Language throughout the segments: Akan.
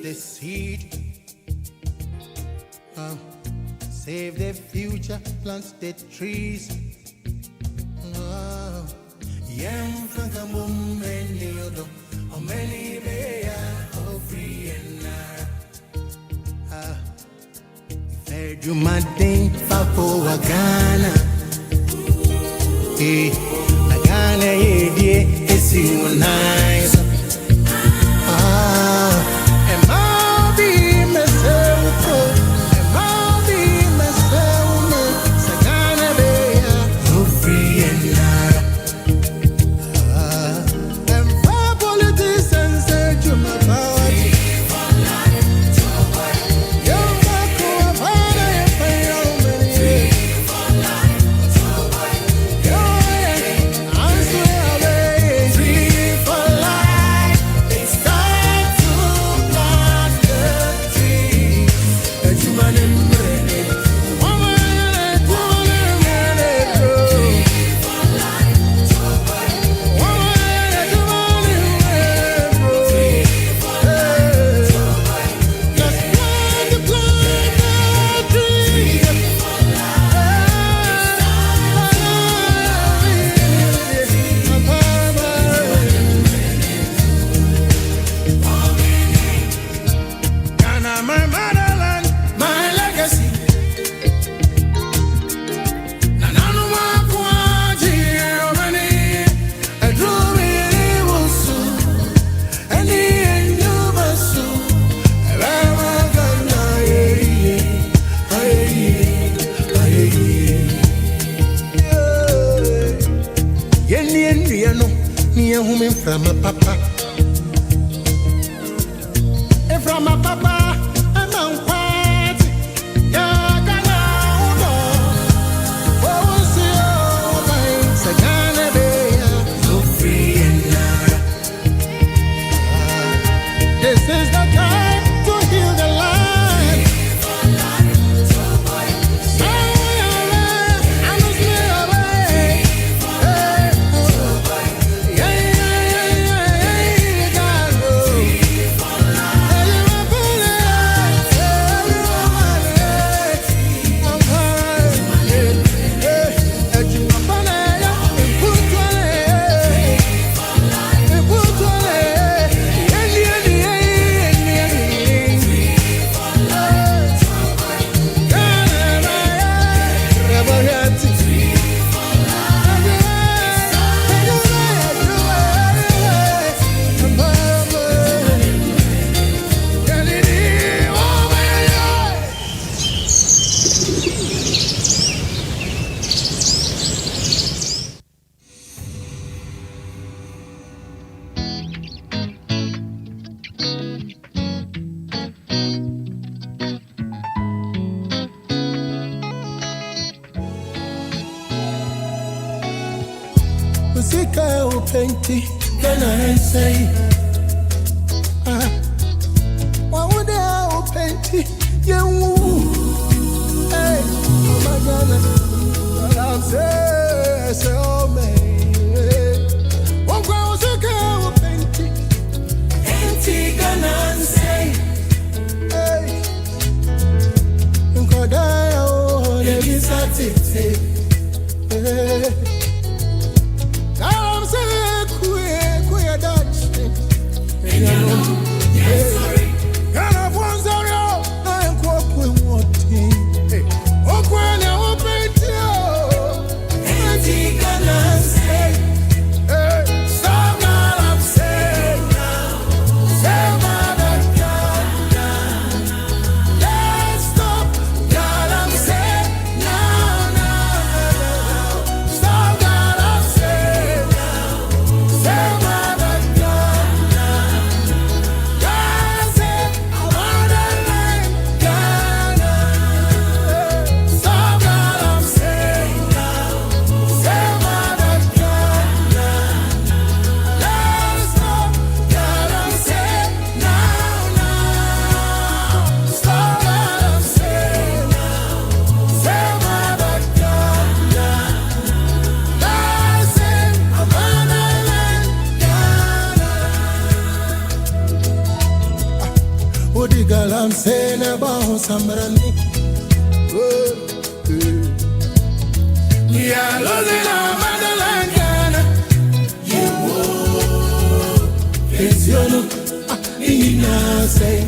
The seed, save the future, plant the trees. Yam franka mumeni odo, omeni beya, free and fed you my thing, Papo Agana. Agana, yeah, it's you nice. From my papa, and from my papa, I'm on party. Yeah, so free and this is the time to heal the land. Musika upenti, gana and say, what would I upenti? You, hey, oh my God, I'm say, oh man, what was a girl upenti? Enti gana and say, hey, you could die, oh, there is a tip, hey. Body girl, I'm saying about somebody. Yeah, losing our motherland, Ghana. It's your look, say,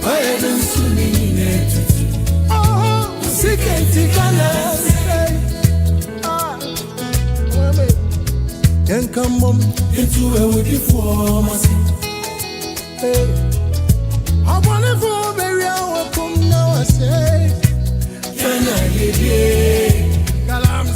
why don't you mean it? Oh, sick and sick, and come on into a woody for myself. Hey, I want to go very out, come now, I say, can I live here? I'm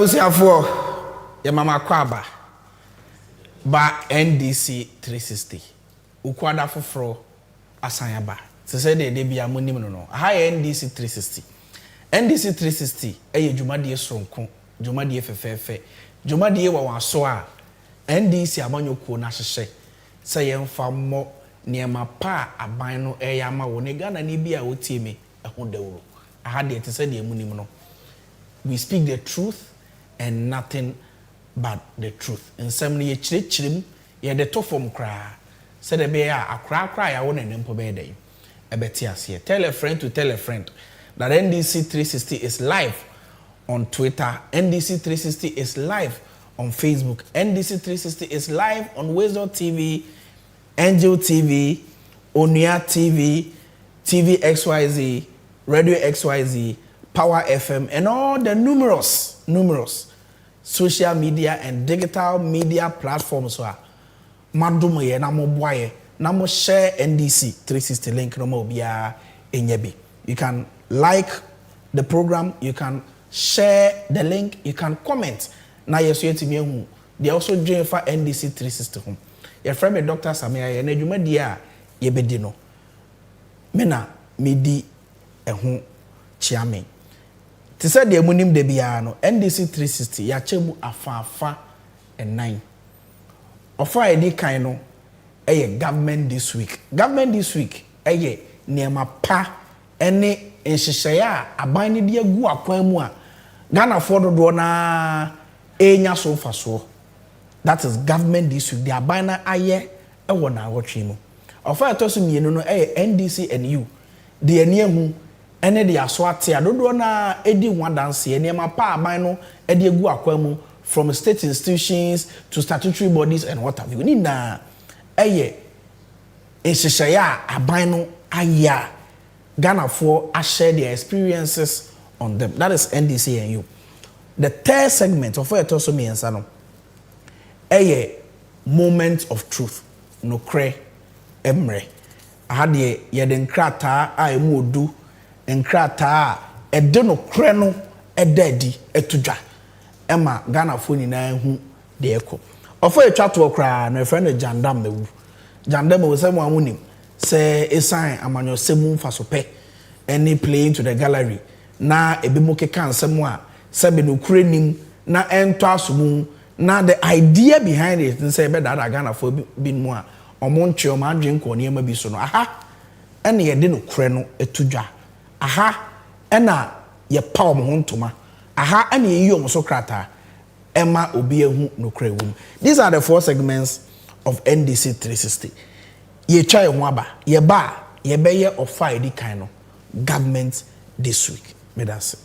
Abusiafo ya mama kwaba ba NDC360 ukwada foforo asanyaba se de bia monim no ha ya NDC360 NDC360 eye dwumade sonko dwumade fefefe dwumade wa waso a NDC amanyoko na hyehye se yemfa mo niema pa aban no eyama wo ne Ghana ni bia wotiemi eho dawuro aha de te se de monim no we speak the truth and nothing but the truth. And some ye chirem ye de to form cry. Said the bear a cry I won't and empo day. A betias here. Tell a friend to tell a friend that NDC360 is live on Twitter. NDC360 is live on Facebook. NDC360 is live on Wisdom TV, Angel TV, Onia TV, TV XYZ, Radio XYZ, Power FM, and all the numerous social media and digital media platforms are madumo ye na mo boye na mo share NDC 360 link no mo bia enyebi. You can like the program, you can share the link, you can comment na yeso yetimi ehu they also join for NDC360 home. Your friend me Dr. Samia and adwuma di a ye bedi no. Me na me di ehun chiame. Te say de munim de bia no NDC360 ya chemu afa and 9. Ofa edi kan no government this week. Government this week niema pa ene nhyehyeye aban ne de agu akwan mu a Ghana for do na enya so faso. That is government this week. The abana aye ewo na awotwe mu. Ofa etoso mienu no NDC and you. De ani ehu ene de aso ate adodo na edi ho dance niema pa aban no e de agu akwan mu from state institutions to statutory bodies and what have you. Ni na nhyehyeye aban no aya Ghana for share their experiences on them. That is NDC and you. The third segment of what also means a moment of truth. No kre emre. I had ye den krata a emudu enkrata e de no kre no e daddy etudwa. Emma Ghana for nyina hu de eko. Ofo etwa to okra no friend Jandam mewu. Jandam we say mo amunim. Say esan amanyo semu fasope any playing to the gallery na ebimo keka nsemu a sebe no kurenim na ento asomu na the idea behind it say be that Ghana for bi mu a omontwe o ma adwen ko niam bi so no aha ene ye de no kure no etudwa aha ena ye pa o ho ntoma aha ene ye yi o so krata ema obi ehu no kure wum. These are the 4 segments of NDC 360. Ye try ho aba ye ba ye be ye ofa edi kan no government this week. Me that's it.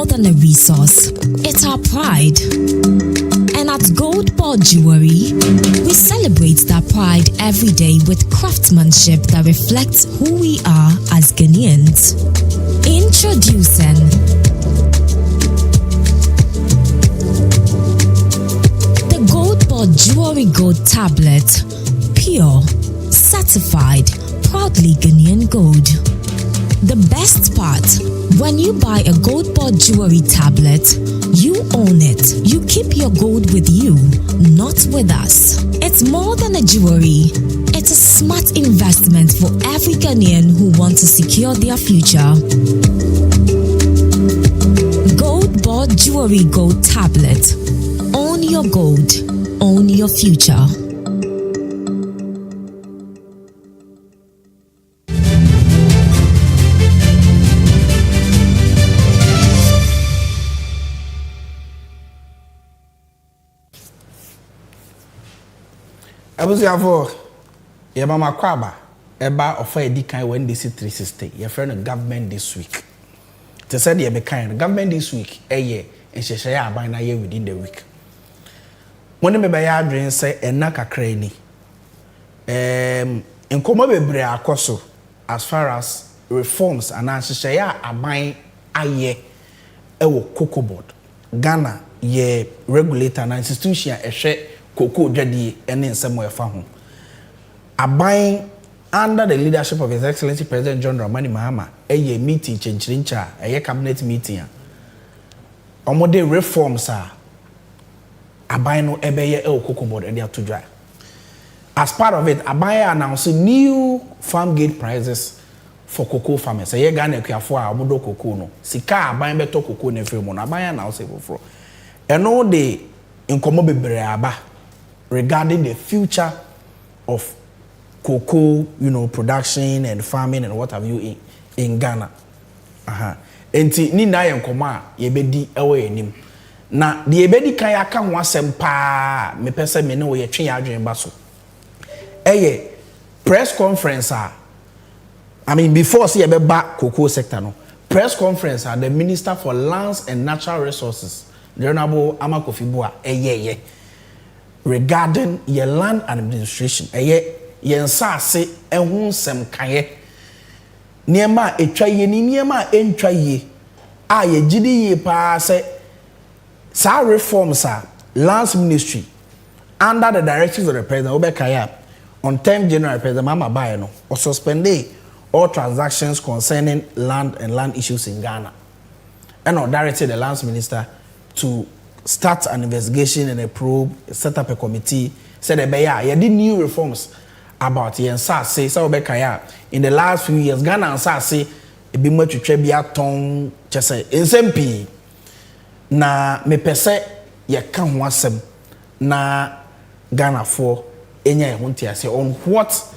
Than a resource, it's our pride. And at Cocobod Jewelry, we celebrate that pride every day with craftsmanship that reflects who we are as Ghanaians. Introducing the Cocobod Jewelry Gold Tablet, pure, certified, proudly Ghanaian gold. The best part, when you buy a Cocobod Jewelry tablet, you own it. You keep your gold with you, not with us. It's more than a jewelry. It's a smart investment for every Ghanaian who wants to secure their future. Cocobod Jewelry Gold Tablet. Own your gold. Own your future. Abusiafo ye mama kwaba eba ofa edi kan when NDC 360 your friend government this week. They said ye be kind government this week nhyehyeye aban na ye within the week. When me be ya adwen say ena kakra ni enkomo bebre akoso as far as reforms and nhyehyeye aban aye ewo Cocobod Ghana ye regulator and institution ehwe Cocoa Jadi and in some way found. Abai under the leadership of His Excellency President John Dramani Mahama, a meeting chincha, a cabinet meeting. Omode reforms are Abai no ebeye Cocobod and they have to dry. As part of it, Abai announcing new farm gate prices for cocoa farmers. A year Ghana for Amodo cocoa no. Sika Abai beto cocoa ne fremo. Abai announcing for. And all the in Komobe Breaba. Regarding the future of cocoa, production and farming and what have you in Ghana. Enti ni na yenkoma yebedi ewe enim. Na the yebedi kan aka ho asem pa me pese me ne wo ye twe adwen ba so. Press conference before say yebeba cocoa sector no. press conference at the Minister for Lands and Natural Resources, the Honorable Amakofibua, regarding your land administration. Yensa se ehun sem kaye. Niema etwaye ni niema entwaye. A ye gidi ye pa se sa reforms are lands ministry under the directives of the president obekaya on 10th January president mama buy no or suspend all transactions concerning land and land issues in Ghana, and or directed the lands minister to start an investigation and a probe, set up a committee, said you did new reforms about the say so in the last few years Ghana and say it be much to trebia tong just say SMP na me pese ye kan ho asem na Ghana for enya ehuntia say on what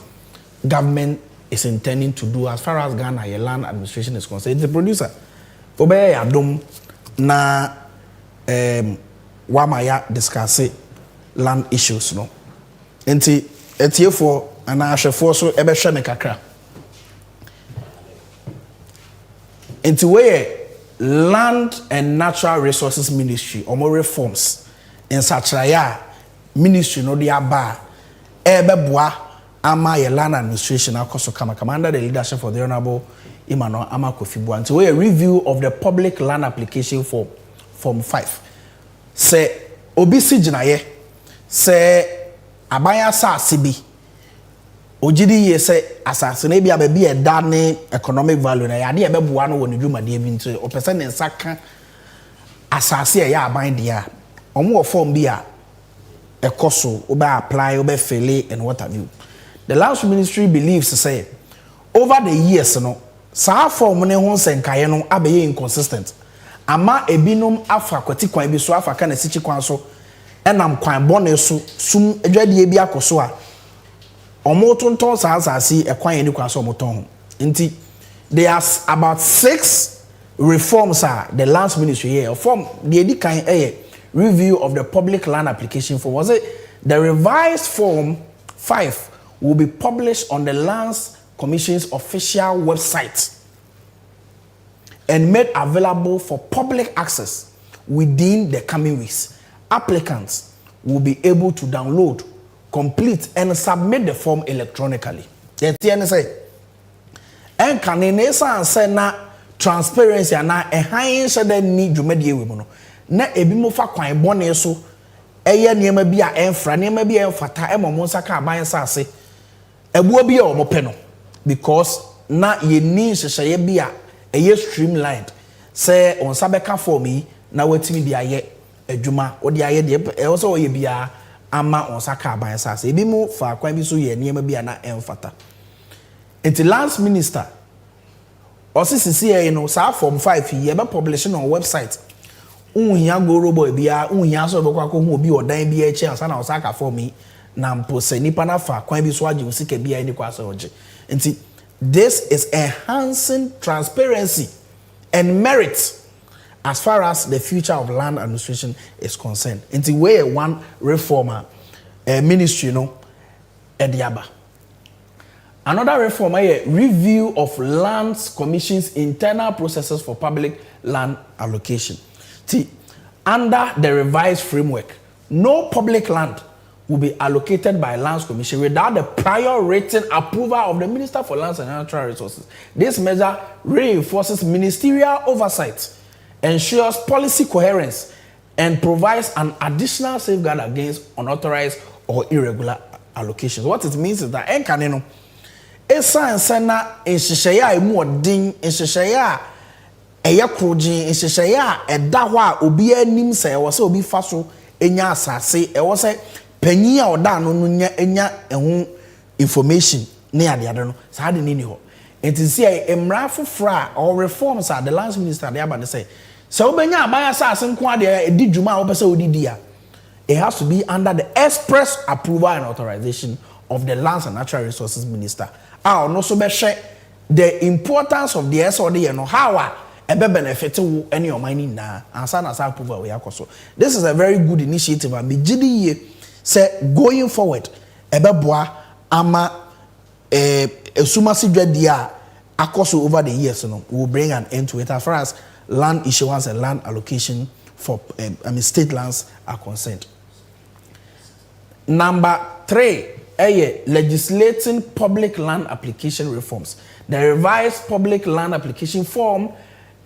government is intending to do as far as Ghana your land administration is concerned. The producer obey adom na wamaya discuss land issues no enti etiefo ana ahwefo so ebe hwe me kakra enti we land and natural resources ministry omo reforms in sachraya ministry no dia ba ebe boa ama ye land administration akoso kama under the leadership of the Honorable Imano Amakofibua enti we a review of the public land application form 5 se obi si ginaye se abaya sa sibi ojidi ye se asase na bia ba bi e da ne economic value na ya de be boa no woni dwumade bi nti o pese ne nsaka asase e ya aban dia omo form bi a ekoso oba apply oba fail and what have you. The lands ministry believes say over the years no sa form ne ho senkaye no abeye inconsistent ama ebinum afa kwati kwan bi so afa ka na sichi kwan so enam kwan bone so sum adwadie bi akoso a omotonton saasasi ekwan eni kwan so omoton nti there's about 6 reforms are the lands ministry here form the edi kan review of the public land application form. Was it the revised form 5 will be published on the Lands Commission's official website and made available for public access within the coming weeks. Applicants will be able to download, complete, and submit the form electronically. The TNSA and can say na transparency na a high shade need you media women. Na ebi mo fa kwan bone so eye niema bi a enfra niema bi enfata e mo nsaka aban sase ebuo bi a o pe no because na ye ni hyehyeye bi a eye streamlined say on sabeka form yi na watimi bi aye adwuma odi aye de e so oye bia ama on saka aban sase ebi mo fa kwan bi so ye niema bi a na enfata enti lands minister osisi ye no sa form 5 ye be publish on website unhia go robo bia unhia so bekwa ko hu obi odan bia echi ansa na osaka for me na mpose nipa na fa kwan bi so age usika bia ni kwa so oje nti this is enhancing transparency and merit as far as the future of land administration is concerned nti we one reformer ministry no ediaba. Another reform review of lands commission's internal processes for public land allocation. Under the revised framework, no public land will be allocated by Lands Commission without the prior written approval of the Minister for Lands and Natural Resources. This measure reinforces ministerial oversight, ensures policy coherence, and provides an additional safeguard against unauthorized or irregular allocations. What it means is that enkaneno esan sana enhyehyeye emu odin enhyehyeye eye kroji enhyehyeye eda ho a obi anim se e wo se obi fa so enya asase e wo se panyi a oda no no enya ehu information ne ade ade no sa de ni ho enti se emra fofora or reforms are the lands minister dey about say so obenya aban asase nko ade edi dwuma a wo pese odidi a it has to be under the express approval and authorization of the Lands and Natural Resources Minister. No so be share the importance of the SOD and how a benefit to any of mining na and sana approval we akoso. This is a very good initiative and me gidi say going forward ebeboa ama esuma sidwa dia Across over the years, will bring an end to it as far as land issuance and land allocation for state lands are concerned. Number 3, legislating public land application reforms. The revised public land application form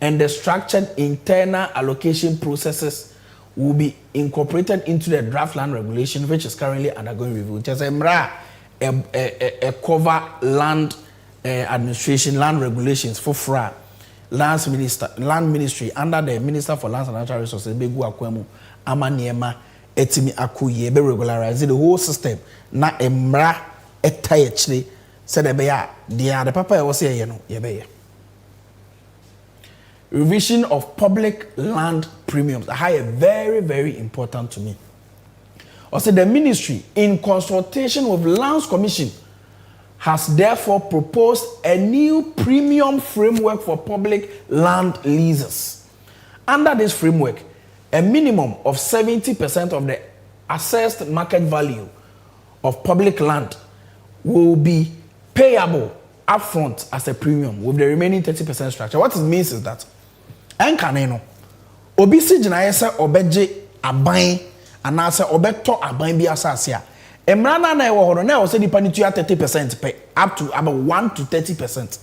and the structured internal allocation processes will be incorporated into the draft land regulation, which is currently undergoing review. Just a cover land administration, land regulations for FRA, land ministry under the Minister for Lands and Natural Resources, Begu Akwemu, Amaniema, Etimi Akuye, be regularize the whole system. Na emra etayechli said the papa was here, yebe. Revision of public land premiums are very, very important to me. Also, the ministry, in consultation with Lands Commission, has therefore proposed a new premium framework for public land leases. Under this framework, a minimum of 70% of the assessed market value of public land will be payable upfront as a premium, with the remaining 30% structure. What it means is that enkaneno obi si gina yese obeje aban anase obeto aban bi asase a emra na ewo horo na ewo se dipa ni tua 30% pay up to about 1 to 30%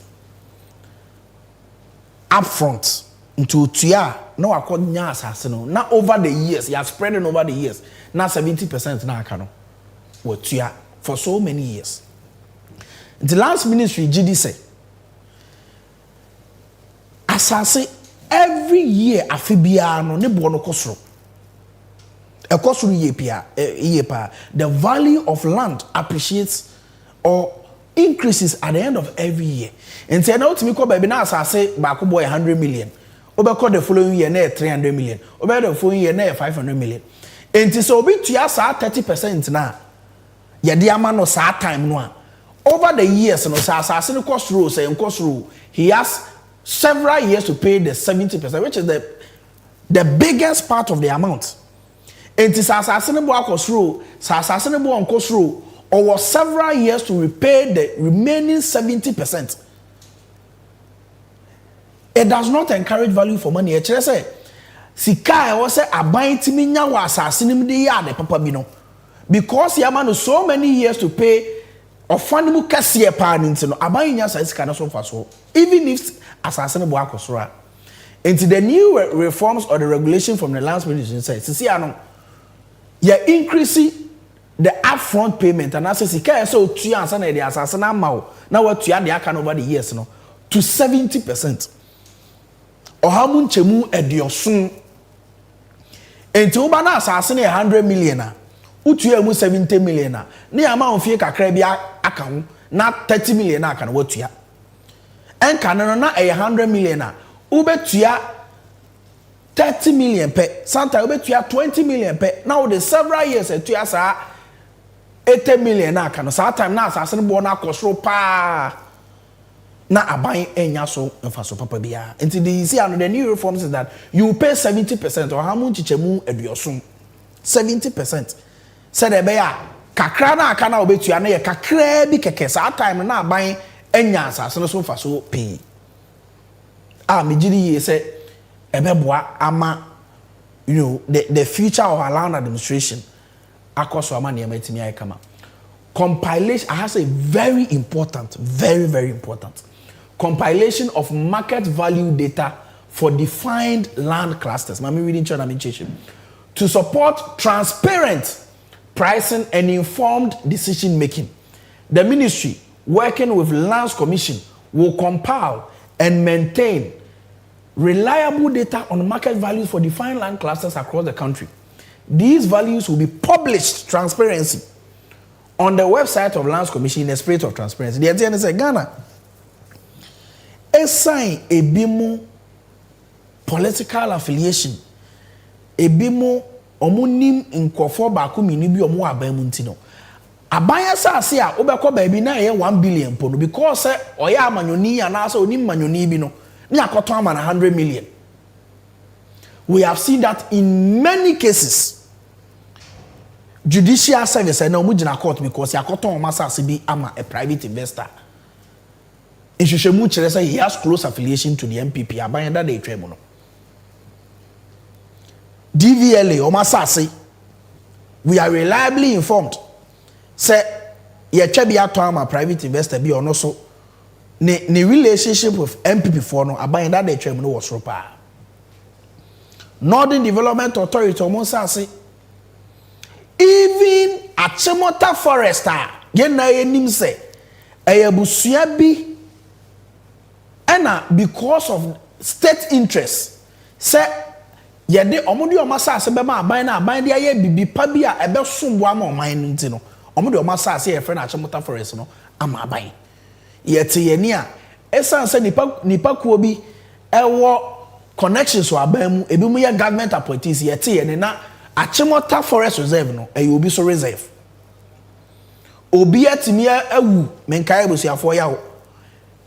upfront into tua no akonya asase no na over the years you are spreading over the years na 70% na aka no wo tua for so many years. The last ministry GD say asase every year afibia no ne bo no kosoro ekosoro yepa the value of land appreciates or increases at the end of every year. And say na otimi ko ba bi na asase ba ko boy 100 million obekọ the following year na 300 million obekọ the following year na 500 million. Enti so obi tua sa 30% na ye de ama no sa time no a over the years no sa asase no kosoro say nkosoro he has several years to pay the 70%, which is the biggest part of the amount. And this or several years to repay the remaining 70%. It does not encourage value for money. It say, Sika was a buying Timinya was assassin the yard, Papa Bino. Because Yamano so many years to pay or fundible cassia pardons, no, Abaying Yas kind of so far so. Even if assassin Boakosra. Into the new reforms or the regulation from the Lands Ministry says, see, you're increasing the upfront payment, and I say, so 2 years and the assassin now what you had the account over the years no, to 70%. Or how much you at your soon. And to Ubana assassin 100 million, Utu 70 million, near amount of fake account, not 30 million, I can what you and Canada na 100 million na ubetua 30 million pe sometimes ubetua 20 million pe now the several years etua sa 80 million na kan so time na asase bo na akosoro pa na aban enya so mfaso papa bia until the new reforms is that you pay 70% or how much chichemu eduosun 70% said e be ya kakra na aka na ubetua na ye kakra bi keke sa time na aban enya asase so fa so pay me gidi ye say ebeboa ama the future of our land administration akoso ama ne matimi ay kama compilation has a very important compilation of market value data for defined land clusters mami reading to support transparent pricing and informed decision making. The ministry working with Lands Commission will compile and maintain reliable data on market values for defined land clusters across the country. These values will be published transparency on the website of Lands Commission in a spirit of transparency. The idea is Ghana assign a BIMO political affiliation, a BIMO omunim nkofo ba ko mini bi omo abamuntino. Abaya sa ase a obekọ baabi na ye 1 billion po no because oya amanyoni anasa onim manyoni bi no ni akoto ama na 100 million. We have seen that in many cases. Judicial service na omu gina court because akoto o masa ase bi ama a private investor. nhwehwɛmu kyerɛ sɛ he has close affiliation to the MPP aban da de twɛ mu no DVLA omasase we are reliably informed say yɛtwa bi ato ama private investor bi ono so ne relationship with MPP for no aban da de twɛ mu no was soro pa Northern Development Authority omasase even Achimota Forester yena yenim se eyabusua bi ena because of state interest say yede omode omasase be ma aban na aban de aye bibi pa bi a ebe sombo ama oman no nti no omode omasase ye friend Achimota Forest no ama aban yete ye ni a esan se nipa kuo bi ewo connections wa aban mu ebi mu ye government appointees yete ye ne na Achimota Forest Reserve no obi so reserve obi atimi awu menkae busuafo ya ho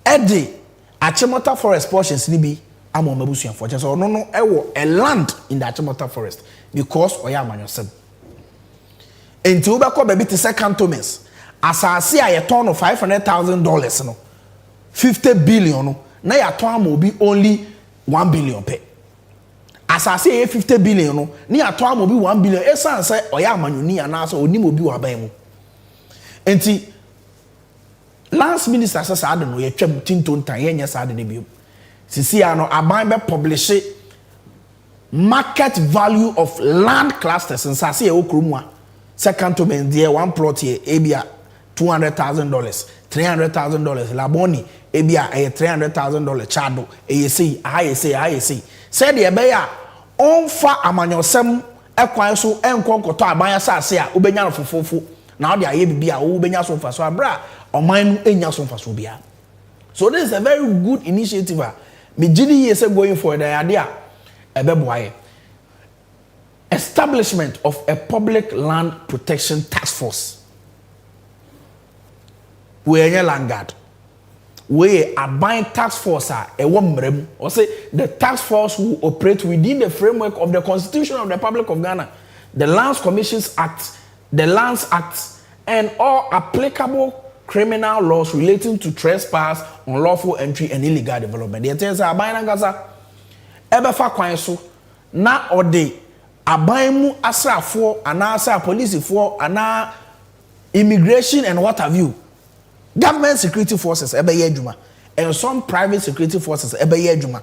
ede Achimota Forest portions ni bi ama mabusuafo che so no ewo a land in the Achimota Forest because oya amanyosem enti wo bekọ baby te second cantonments asase a ye ton no $500,000 no 50 billion no na ya ton ama obi only 1 billion pe asase ye 50 billion no ni ya ton ama obi 1 billion esan se oya amanyoni ana so onim obi wa ban mu enti last minister says I don't know ye twam tinton tan ye nya sa de bi sisi ano aban be publish market value of land clusters and sase e okromu a second to men there one plot here ebia $200,000 $300,000 laboni ebia $300,000 chado say said the be ya onfa amanyosem ekwan so enkon koto aban asase a obenya no fofofo na odi aye bibia wo benya so fa so abra oman enya so fa so bia so this is a very good initiative me gidi yes going for the idea ebeboaye establishment of a public land protection task force we enya landguard we aban task force e wo mrem or say the task force will operate within the framework of the Constitution of the Republic of Ghana, the Lands Commissions Act, the Lands Act, and all applicable criminal laws relating to trespass, unlawful entry, and illegal development. The things are aban Gaza ebefa kwan so na ode aban mu asrafo ana asa police for ana immigration and what have you. Government security forces ebeye adwuma and some private security forces ebeye adwuma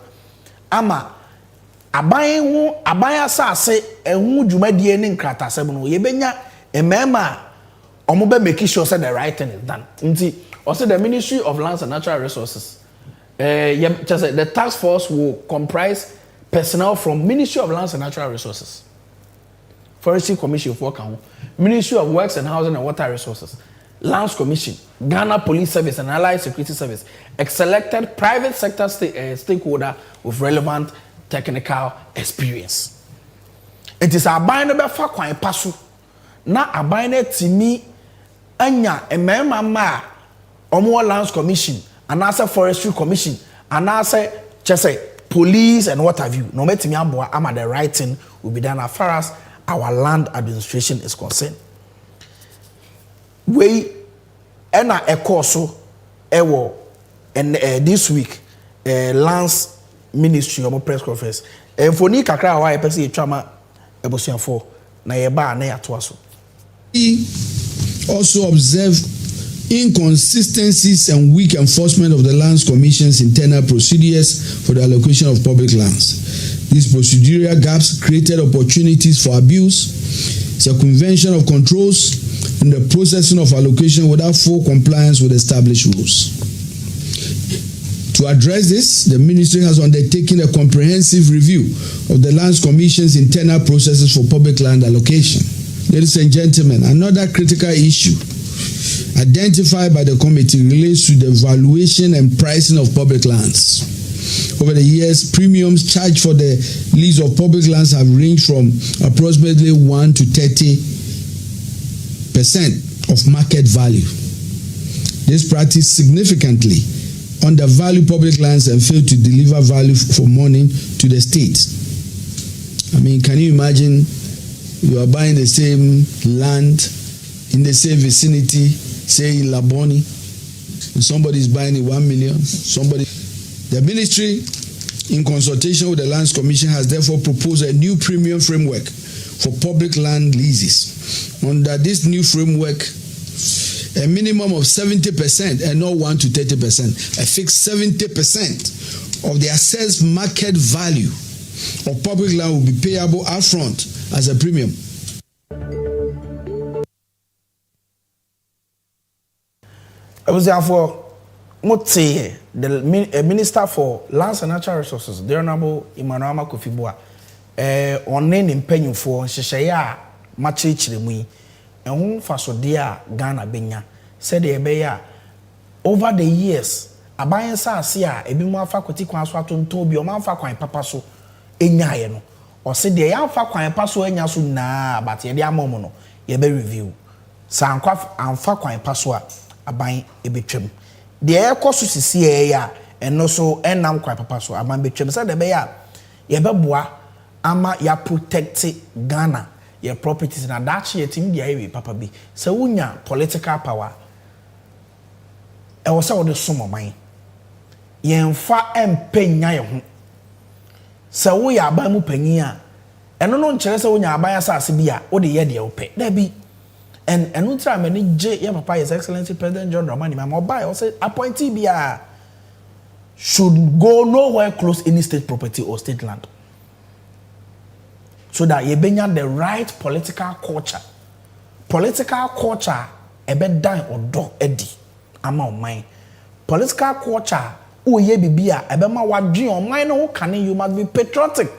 ama aban asase ehu dwumadie ne nkratasem no yebenya emema omo be make sure say the right thing is done nti also the Ministry of Lands and Natural Resources the task force will comprise personnel from Ministry of Lands and Natural Resources, Forestry Commission for Kaho, Ministry of Works and Housing and Water Resources, Lands Commission, Ghana Police Service and Allied Security Service, a selected private sector stakeholder with relevant technical experience. It is a binary for kwan pasu na a binary timi anya emema ma omo Lands Commission and also Forestry Commission and also chese police and what have you. No metimi amboa ama the right thing will be done as far as our land administration is concerned. We ena ekoso ewo and this week Lands Ministry of press conference enfoni kakra wa pese etwama ebosuafo na ye ba na yato aso. He also observed inconsistencies and weak enforcement of the Lands Commission's internal procedures for the allocation of public lands. These procedural gaps created opportunities for abuse, circumvention of controls, and the processing of allocation without full compliance with established rules. To address this, the ministry has undertaken a comprehensive review of the Lands Commission's internal processes for public land allocation. Ladies and gentlemen, another critical issue identified by the committee relates to the valuation and pricing of public lands. Over the years, premiums charged for the lease of public lands have ranged from approximately 1 to 30% of market value. This practice significantly undervalue public lands and fail to deliver value for money to the state. I mean, can you imagine you are buying the same land in the same vicinity, say in Laboni, Somebody is buying it 1 million. The ministry, in consultation with the Lands Commission, has therefore proposed a new premium framework for public land leases. Under this new framework, a minimum of 70% and not 1 to 30%, a fixed 70% of the assessed market value of public land will be payable upfront as a premium. I was therefore Motse, the Minister for Lands and Natural Resources, the Honorable Emmanuel Kofi-Boa, on name penny for Shishaya, Machichimui, and whom Fasodia Ghana Benya, said the Ebeya, over the years, a buyer Sia, a bimwa faculty Kwanswatun Toby, or Manfaqua Papaso, Enyayeno, or said the Yanfaqua Paso Enyasu na, but Yadia Momono, Yebe review. Sanquaf and Faqua Paswa, a buying a bitrim. The air cost to see and also enam quite Papaso, a man bitrim, said the Beya, Yebeboa, ama ya protect Ghana, your properties, and that's yet in the area, Papa B. So, unya political power. I was out the sum of mine. Yen fa empenya ye. So we are bamu penya. And no nkyere se wonya abaya asase bia wo de ye de ope. Da bi. And ultra many J ya papa His Excellency President John Dramani Mahama say appointee bia should go nowhere close any state property or state land. So that you bring the right political culture. Political culture ebe dan odo edi ama omai. Political culture o ye bibia ebe ma wadwen omai no kan you must be patriotic.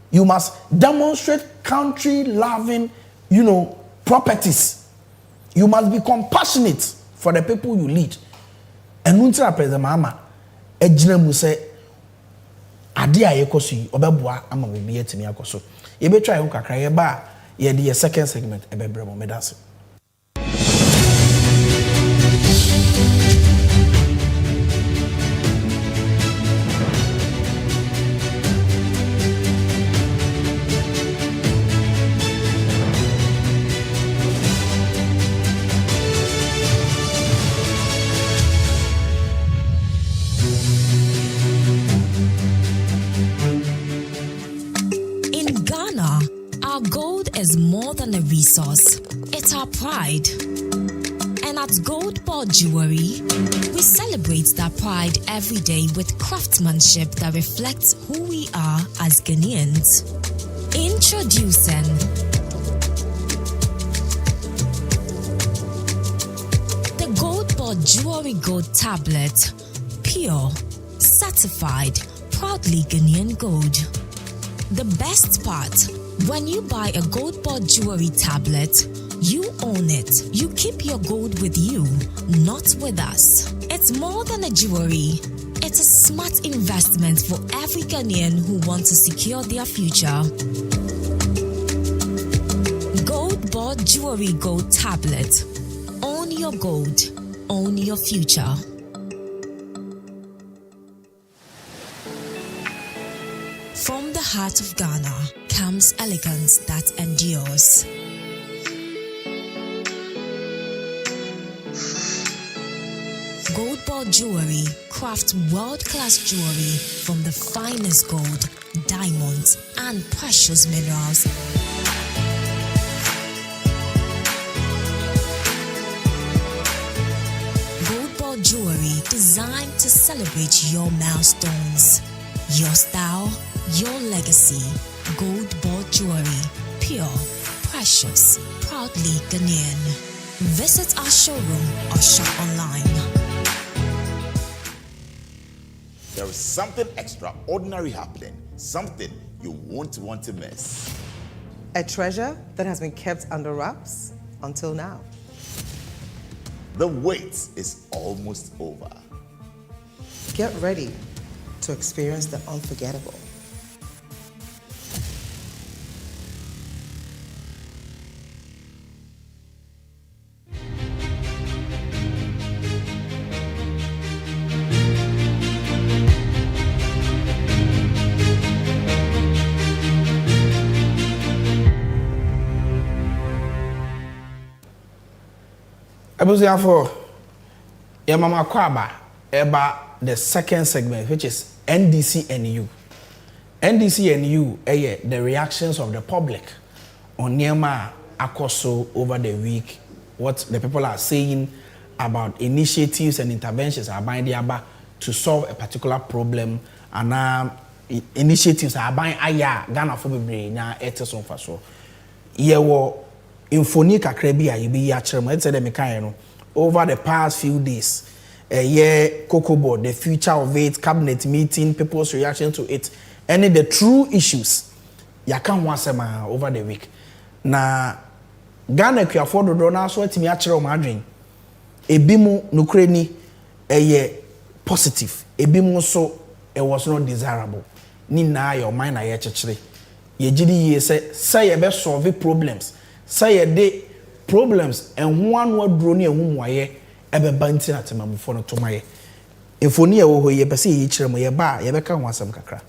You must demonstrate country loving, properties. You must be compassionate for the people you lead. And until President Mahama ejina mu say ade a yekoso yi obeboa ama me bi etimi akoso ye be try ho kakra ye ba ye de second segment ebe bremo medase. Is more than a resource, it's our pride. And at Cocobod Jewelry, we celebrate that pride every day with craftsmanship that reflects who we are as Ghanaians. Introducing the Cocobod Jewelry Gold Tablet, pure, certified, proudly Ghanaian gold. The best part, when you buy a Cocobod Jewelry tablet, you own it. You keep your gold with you, not with us. It's more than a jewelry. It's a smart investment for every Ghanaian who wants to secure their future. Cocobod Jewelry Gold Tablet. Own your gold. Own your future. From the heart of Ghana comes elegance that endures. Cocobod Jewelry crafts world-class jewelry from the finest gold, diamonds, and precious minerals. Cocobod Jewelry designed to celebrate your milestones, your style, your legacy. Cocobod Jewelry, pure, precious, proudly Ghanaian. Visit our showroom or shop online. There is something extraordinary happening, something you won't want to miss. A treasure that has been kept under wraps until now. The wait is almost over. Get ready to experience the unforgettable. Abusiafo Yeah, Mama Kwaba, about the second segment, which is NDC and you. NDC and you, the reactions of the public on Nyema Akoso over the week, what the people are saying about initiatives and interventions are buying about to solve a particular problem, and initiatives are buying Ghana for be na eteson faso. Ye wo infoni kakra bi a ye bi ya kire mo etse de mekan no over the past few days. Cocobod, the future of it, cabinet meeting, people's reaction to it, and the true issues. Ya can once over the week. Na Ghana kwi afodo do na so atimi a kire o madwen. Ebimu nukreni positive. Ebimu so it was not desirable. Ni na your mind na ye chechire. Ye gidi ye say ye be solve problems. Say ye de problems and one word drone ehum waye ebe banti atemamfo no tomaye. Efoni e wo ho ye pese ye kire mo ye ba ye be ka ho asem kakra.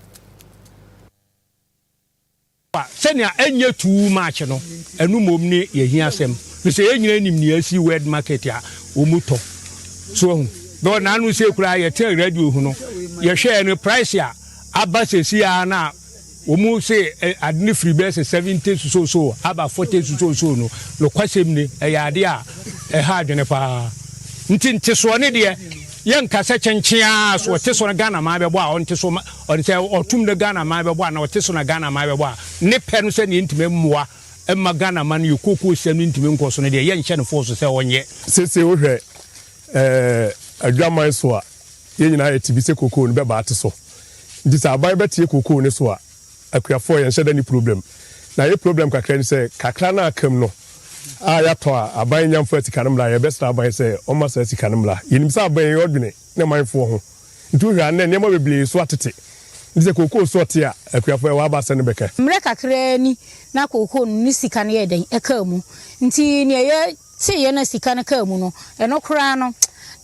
Senia enye too much no enu mom ni ye hia asem. Me say enyina nim ni asi world market a omuto. So hu. Do na anu se kura ye tell radio hu no. Ye share no price ya aba sesi a na omu say adni free base 70 so aba 40 so no. Lo kwasem ni e ya ade a e ha adwene pa. Nti so ne de yen kase chenchia so te so na Ghana ma be bo a on te so on say otum de Ghana ma be bo na te so na Ghana ma be bo a ne pe no se ne ntime mmoa e ma Ghana ma no yokoko sem ne ntime nko so ne de yen hye ne force se onye se wo hwe adwaman so a yen nyina etibi se koko no be ba ate so ndi sa aban betie koko ne so a akuafo yen hye da ni problem na ye problem kakra ni se kakra na akam no ya to aban nyamfo atikanmla ye best aban se o ma sa atikanmla yenim sa aban ye odwene ne manfo ho ntu hwa ne ne ma beble so atete ndize koko so te a akuafo ye wa ba se ne beka mre kakra ni na koko ni sika ne ye den eka mu nti ne ye se ye na sika ne ka mu no eno kra no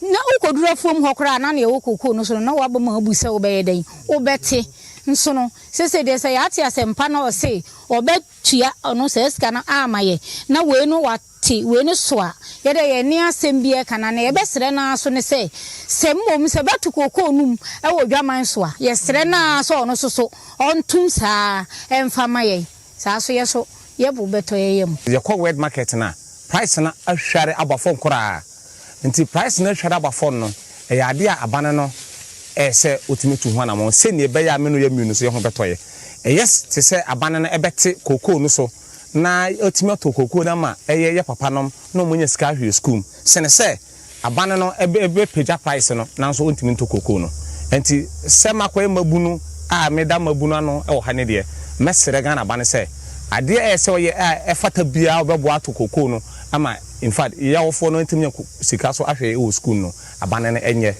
na ukodura fom ho kra na ne ye koko no so na wa ba ma abusa wo be ye den wo bete nso no se de se ya ate asempa na o se obetua ono se sika na amaye na we no wate we no so a ye de ye ni asem bi e kana na ye besere na so ne se mom se batu koko num e wo dwaman so a ye sere na so ono so ontum sa emfama ye sa so ye so ye bu beto ye yem ye ko world market na price na ahware abafon kora nti price na ahware abafon no e ya ade a abane no se otimetu ho na mo se ne be ya me no ya miunu so ye ho betoye yes te se abane na ebete koko no so na otimeto koko na ma ye papa nom no munye sika hwe school se ne se abane no ebe peja price no na so otimeto koko no enti se makwa mabunu a meda mabunu ano e wo ha ne de mesere Ghana abane se ade se oye efata bia obebo ato koko no ama in fact ya wo fo no ntimi sika so ahwe e school no abane no enye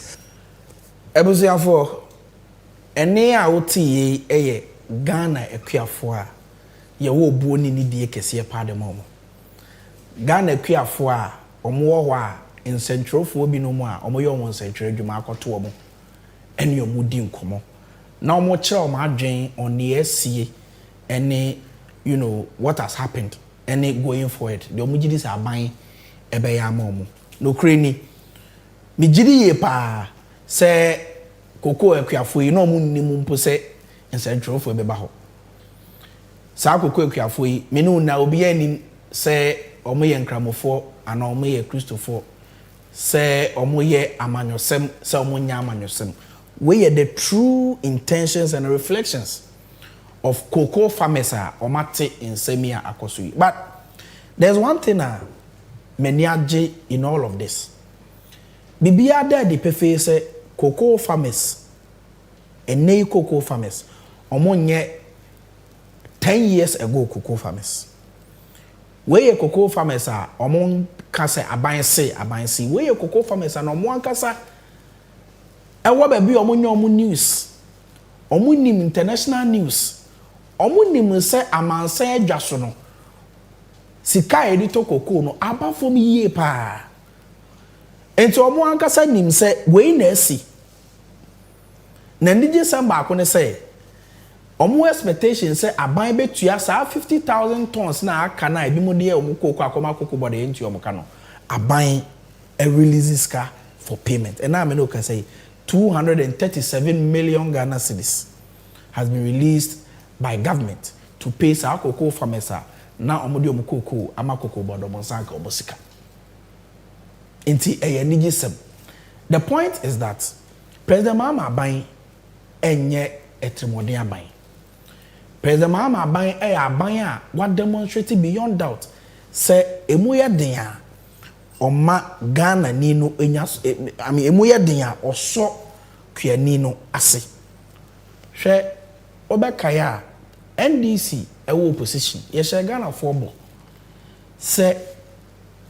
Ebusiafo ene a wotie eye Ghana akuafo a ye wo obuo ni die kese pa de mo Ghana akuafo a omo wo a nsentrofo bi no mu a omo ye omo nsentro adwuma akoto omo ene omo di nkomo na omo kire omo adwen oni asie ene you know what has happened ene going forward de omo gidi sa aban ebe ya ma omo no kreni mi gidi ye pa se koko akuafo yi no mu nimu mpo se nsentrofo be ba ho sa koko akuafo yi menu na obi ani se omo ye nkramofo ana omo ye kristofo se omo ye amanyosem se omo nya amanyosem we are the true intentions and reflections of cocoa farmers omate in semia akoso. But there's one thing many age in all of this. Bibia there the pefe say cocoa farmers and nay cocoa farmers omonye 10 years ago cocoa farmers. Where cocoa farmers are omon kase abansi where cocoa farmers are no mo kasa e wo ba bi omonyo news omonim international news omonim se amansa adwaso no sika edito cocoa no abafom yie pa enti omo ankasa nim se we na asi na ndije samba akone se omo expectation se aban betua sa 50,000 tons na aka na ebi mo de omo cocoa akoma Cocobod enti omo ka no aban e release ska for payment. And now I can say 237 million Ghana cedis has been released by government to pay sa cocoa farmers now omodi omukoko ama Cocobod omonsanka obosika. Inti eyenijisem. The point is that President Mahama Aban enye etremodi aban. President Mahama Aban aban a what demonstrated beyond doubt say emu ye den a oma Ghana ni no enya emu ye den a oso kuani no ase. Hwe obekaya NDC ewo opposition ye share Ghana for bo say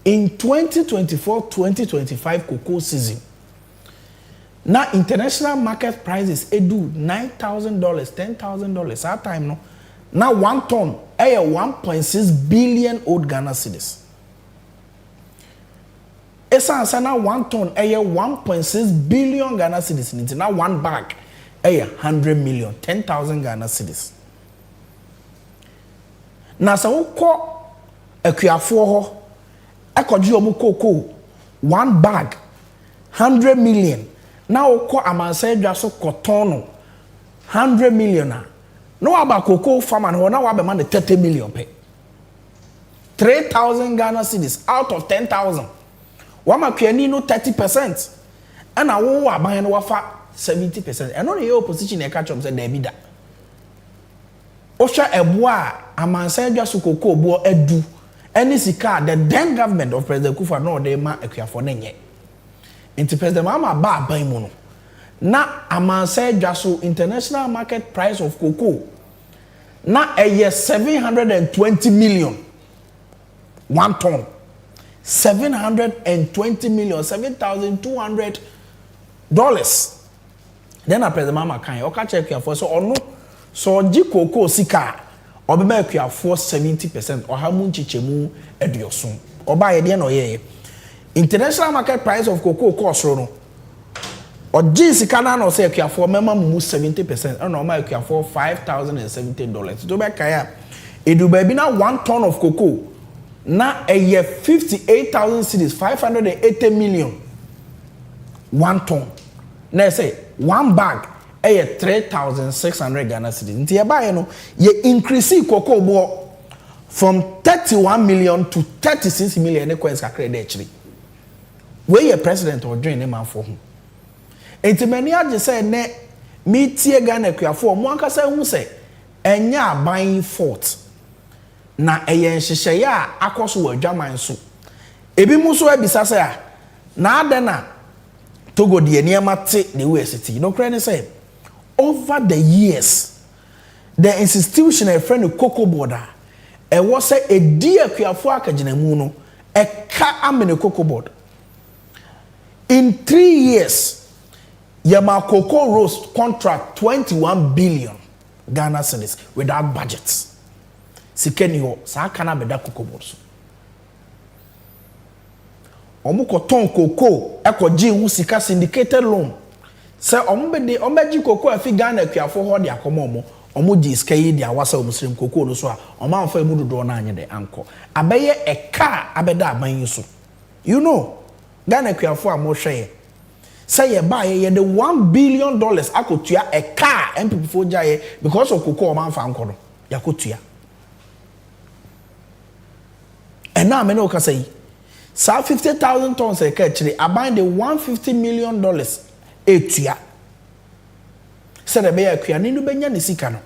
in 2024-2025 cocoa season now international market prices edu $9,000 $10,000 that time no now 1 ton 1.6 billion old Ghana cedis. Esa answer now 1 ton 1.6 billion Ghana cedis into now 1 bag 100 million 10,000 Ghana cedis. Na sa wokọ akuafo ho ekoji omu cocoa 1 bag 100 million. Now wokọ amansa edwa so kotono 100 million. No aba cocoa farmer no na wa be man 30 million pay. 3,000 Ghana cedis out of 10,000. Wama kuani no 30%. And wo aban no wafa 70%. And no the opposition e catch up say there be that. Osha eboa amansa edwa so cocoa bo edu. Any sika the then government of President Kufuor no dey ma akuafo nenye. Inti President Mahama ba aban mu no. Na amansa edwa so international market price of cocoa na eye 720 million 1 ton. 720 million, $7,200. Then a President Mahama kan o ka check your for so ono so ji cocoa sika obe make your for 70% or how much chichemu eduosun. Oba ye de no ye. International market price of cocoa cost no. Or ji sika na no say your for mema mu 70% and no make your for $5,070. To be kaya edu baby na 1 ton of cocoa na a year 58,000 cedis 580 million 1 ton. Na say 1 bag a year 3,600 Ghana cedis. Nti e ba ye no ye increase cocoa bo from 31 million to 36 million e kwes kakra de chiri. We ye president or join them for him. Enti many age say ne me tie Ghana kuafo mo anka say hu say enya aban fault. Na eyen hyehyeye a akoso wa adwaman so ebi mu so abisa say a na ade na Togo de niema te the university no credit say over the years the institution a friend Cocobod e was say e di akuafo akagina mu no e ka amene Cocobod in 3 years yama cocoa roast contract 21 billion Ghana cedis without budgets. Sikeni ho sa kana beda Cocobod so omu ko ton cocoa ekoji hu sika syndicated loan se omu be de omeji cocoa afi Ghana akuafo ho de akomo omu ji sika yi de awasa omuslim cocoa no so a omu amfa mu dodo na anye de anko abeye eka abeda aban so you know Ghana akuafo amo hwe say ye buy ye the $1 billion akotua eka MPP jaye because of cocoa omu amfa anko no yakotua. And now I know can say, so 50,000 tons a catch. I buy the $150 million etua. Said the bear kuani no benya ni sika no.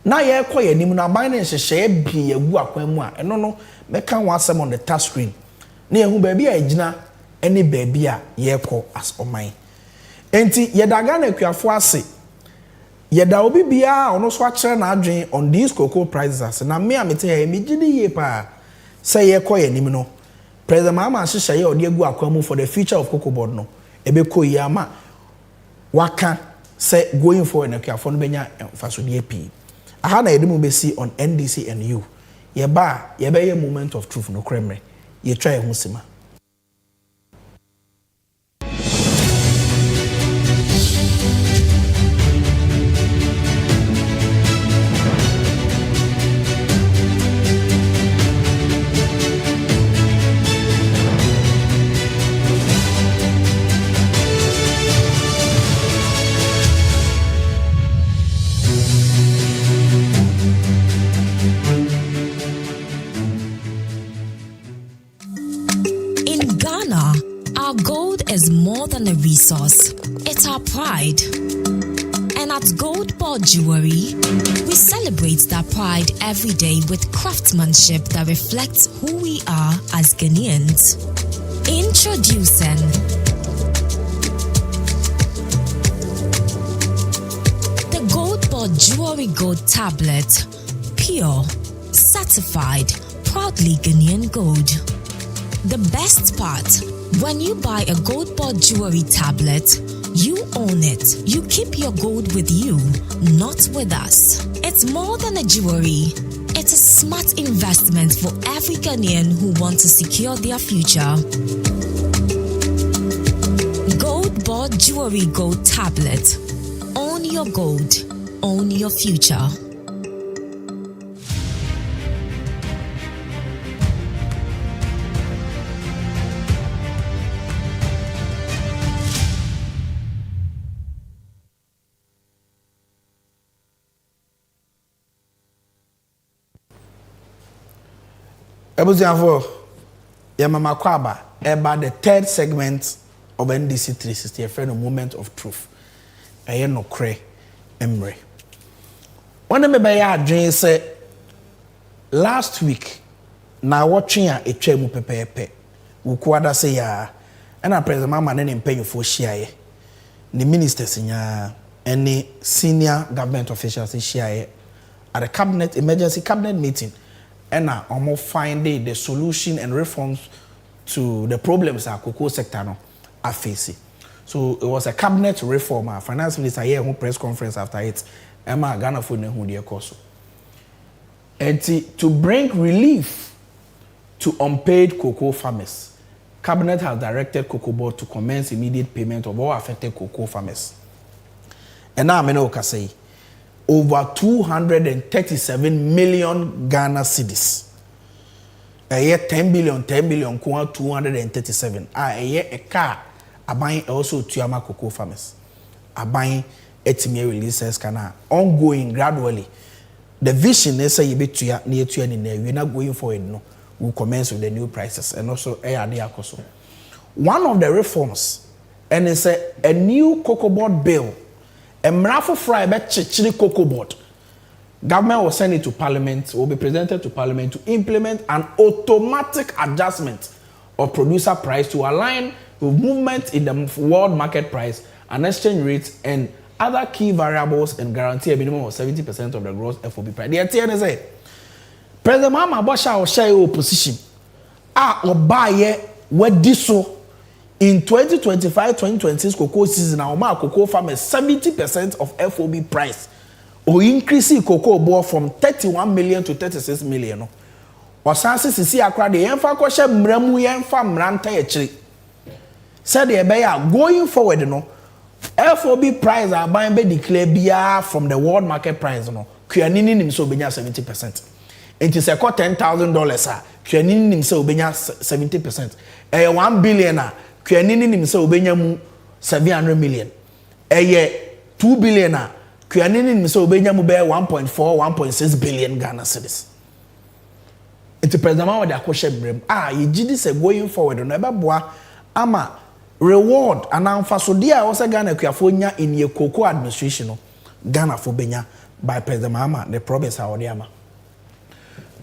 Na ye koye ni mu na buy na share bi egu akwan mu a eno no make one asem on the touch screen. Na ehu ba bi a gina any baby a ye ko as oman. Enti ye daga na kuafo ase. Ye da obi bia ono so a kire na adwen on these cocoa prices as na me amete ye me gidi ye pa. Say ye koye nim no President Mahama hyehyɛ ye odi egu akwamu for the future of Cocobod no ebe koyi ama waka say going forward na kuafo no benya fasodie pi aha na yedimu besi on NDC and you ye ba ye be ye moment of truth no kremre ye try ye husima. Our gold is more than a resource, it's our pride. And at Cocobod Jewelry, we celebrate that pride every day with craftsmanship that reflects who we are as Ghanaians. Introducing the Cocobod Jewelry Gold Tablet, pure, certified, proudly Ghanaian gold. The best part, when you buy a Cocobod Jewelry tablet, you own it. You keep your gold with you, not with us. It's more than a jewelry. It's a smart investment for every Ghanaian who wants to secure their future. Cocobod Jewelry Gold Tablet. Own your gold. Own your future. Ebuziafo, Yamama Kwaba, about the third segment of NDC360, a friend of Moment of Truth. I no cray, Emre. One of my dreams said last week, now watching a chemu pepe, Ukwada say ya, and I present my man and pay you for share. The ministers in ya, any senior government officials in share at a cabinet, emergency cabinet meeting. And now almost finding the solution and reforms to the problems our cocoa sector are facing. So it was a cabinet reform. Our finance minister here who press conference after it. Emma Ghana for who dear course. And to bring relief to unpaid cocoa farmers, cabinet has directed Cocobod to commence immediate payment of all affected cocoa farmers. And now I know say over 237 million Ghana cedis. A year 10 billion, 237. A year a car, a buying also Tuyama cocoa farmers. A buying etime releases kana ongoing gradually. The vision is say you be tuya near to any we're not going for it no. We'll commence with the new prices and also ARD. One of the reforms, and it's a new Cocobod bill. A mrafo fry be chichiri Cocobod. Government will send it to Parliament, will be presented to Parliament to implement an automatic adjustment of producer price to align with movement in the world market price and exchange rates and other key variables and guarantee a minimum of 70% of the gross FOB price. The TNSA. President Mama Bosha will share opposition. Or buy what this so. In 2025-2026 cocoa season, our cocoa farmers 70% of FOB price or increase cocoa board from 31 million to 36 million. Or sansi sisi akra de yenfa kwashe mramu yenfa mranta yechiri. Said the beya going forward no FOB price are buying be declare biya from the world market price no. Kuyanini nimso benya 70%. It is a $10,000 ah. Kuyanini nimso benya 70%. 1 billion Kuyanini nimse obenya mu 700 million. 2 billion a Kuyanini nimse obenya mu be 1.4 1.6 billion Ghana cedis. Enti president ma wade akoshe brem. Ye gidi se going forward no ebeboa ama reward anamfa so dia wo se Ghana kuafo nya in ye cocoa administration no Ghana fo benya by president Mahama the province awode ama.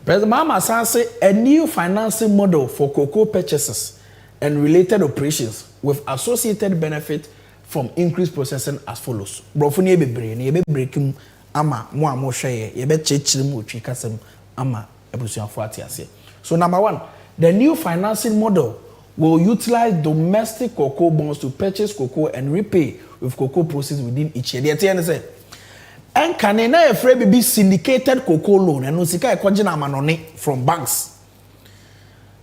President Mahama say a new financing model for cocoa purchases and related operations with associated benefit from increased processing as follows. Brofuni bebre na yebe breakim ama mo hweye yebe chechiri mu otwi kasem ama ebusuafo atiase. So number 1, the new financing model will utilize domestic cocoa bonds to purchase cocoa and repay with cocoa proceeds within each year. The TN say and can na efre be syndicated cocoa loan and no sika ekoje na amanone from banks.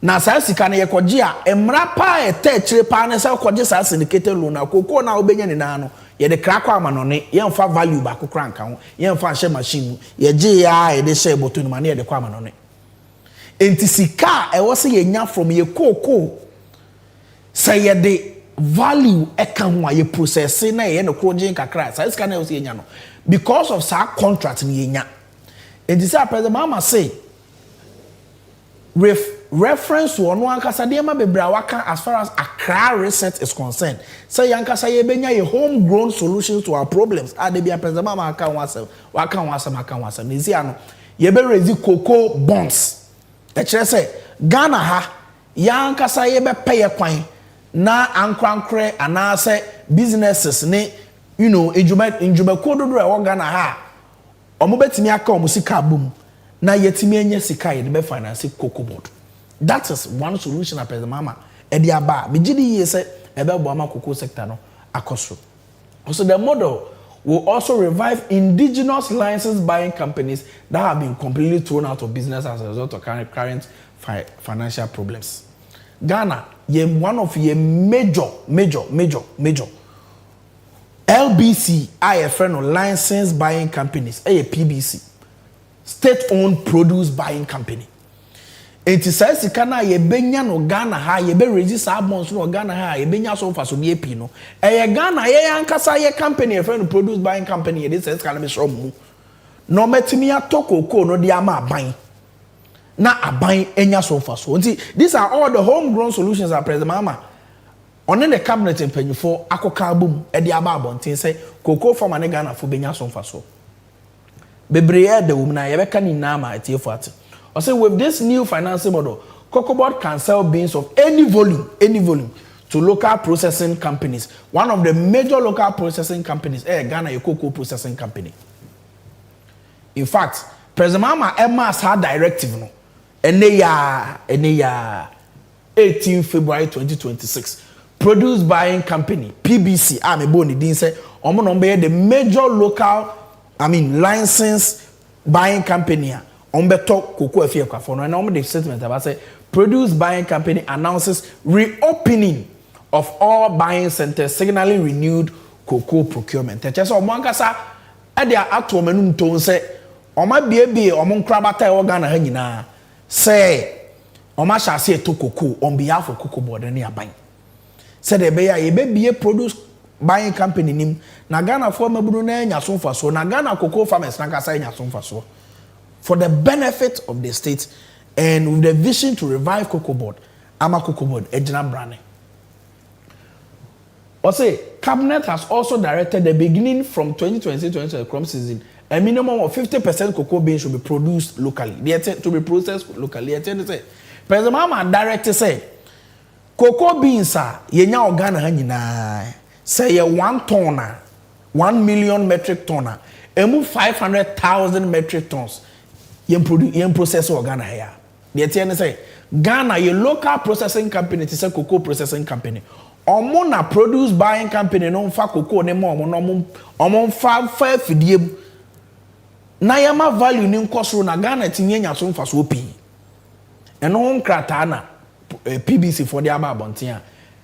Na saa sika na yekoje a emra pa etechire pa na sa koje saa syndicated loan na cocoa na obenya ni na no ye de kra kwa amanone ye mfa value ba kokra nka ho ye mfa hye machine ye je ya ye de share botun ma na ye de kwa amanone enti sika e wo se ye nya from ye cocoa say ye de value eka ho a ye process na ye no kroje kakra saa sika na wo se ye nya no because of saa contract ni ye nya enti say president Mama say reference to ono ankasa de ma bebra waka as far as Accra reset is concerned. Say yankasa ye benya ye homegrown solutions to our problems. Ade bia president mama aka wasem nisi ano ye be raise cocoa bonds. E kire say Ghana ha yankasa ye be pay kwan na ankrankre ana say businesses ne enjume kododo e wo Ghana ha omo betimi aka omo sika bum na yetimi enye sika ye be finance Cocobod. That is one solution at present mama ediaba bigidi ye say ebe bo ama cocoa sector no akoso. Also the model will also revive indigenous license buying companies that have been completely thrown out of business as a result of current financial problems. Ghana ye one of ye major LBC IFN license buying companies PBC state-owned produce buying company. Enti say sika na ye benya no Ghana ha ye be register bonds no Ghana ha ye benya so fa so de epi no Ghana ye ankasa ye company friend produce buying company ye this can be so mu no metimi atoko no de ama aban na aban enya so fa so. Enti these are all the homegrown solutions at present mama on the cabinet mpanyifo akoka abum e de aba abonten say cocoa farmer ne Ghana fo benya so fa so bebree de wum na ye be kan na ma etiefo ate. I say with this new financing model, Cocobod can sell beans of any volume to local processing companies. One of the major local processing companies, Ghana, a cocoa processing company. In fact, President Mama Emma's had directive no. And they are 18 February 2026. Produce buying company, PBC, Boni didn't say, the major local, license buying company. Ombeto cocoa efie kwafo no and the statement about say produce buying company announces reopening of all buying centers signaling renewed cocoa procurement. Teche so omankasa e dia ato manum ton say oma biebie omo nkrabata e Ghana ha nyina say oma hyase to cocoa on behalf of Cocobod ne aban. Say de be ya ye be bie produce buying company nim na Ghana for mabunu na nya so faso na Ghana cocoa farmers na kasa nya so faso for the benefit of the state and with the vision to revive Cocobod, Ama Cocobod, Ejina Brane. Also, Cabinet has also directed the beginning from 2020-2021 crop season, a minimum of 50% cocoa beans should be produced locally. They attend to be processed locally. President Mama directed say, cocoa beans are yenya organa hanina say 1 tonner, 1 million metric tonner, and move 500,000 metric tons. Yen process Ghana here. The TN say Ghana your local processing company to say cocoa processing company. Omo na produce buying company no fa cocoa ne mo omo fa fidie. Na yama value ni nkosoro na Ghana tinye nya so mfa so pi. Eno ho nkrata na PBC for the aba bontia.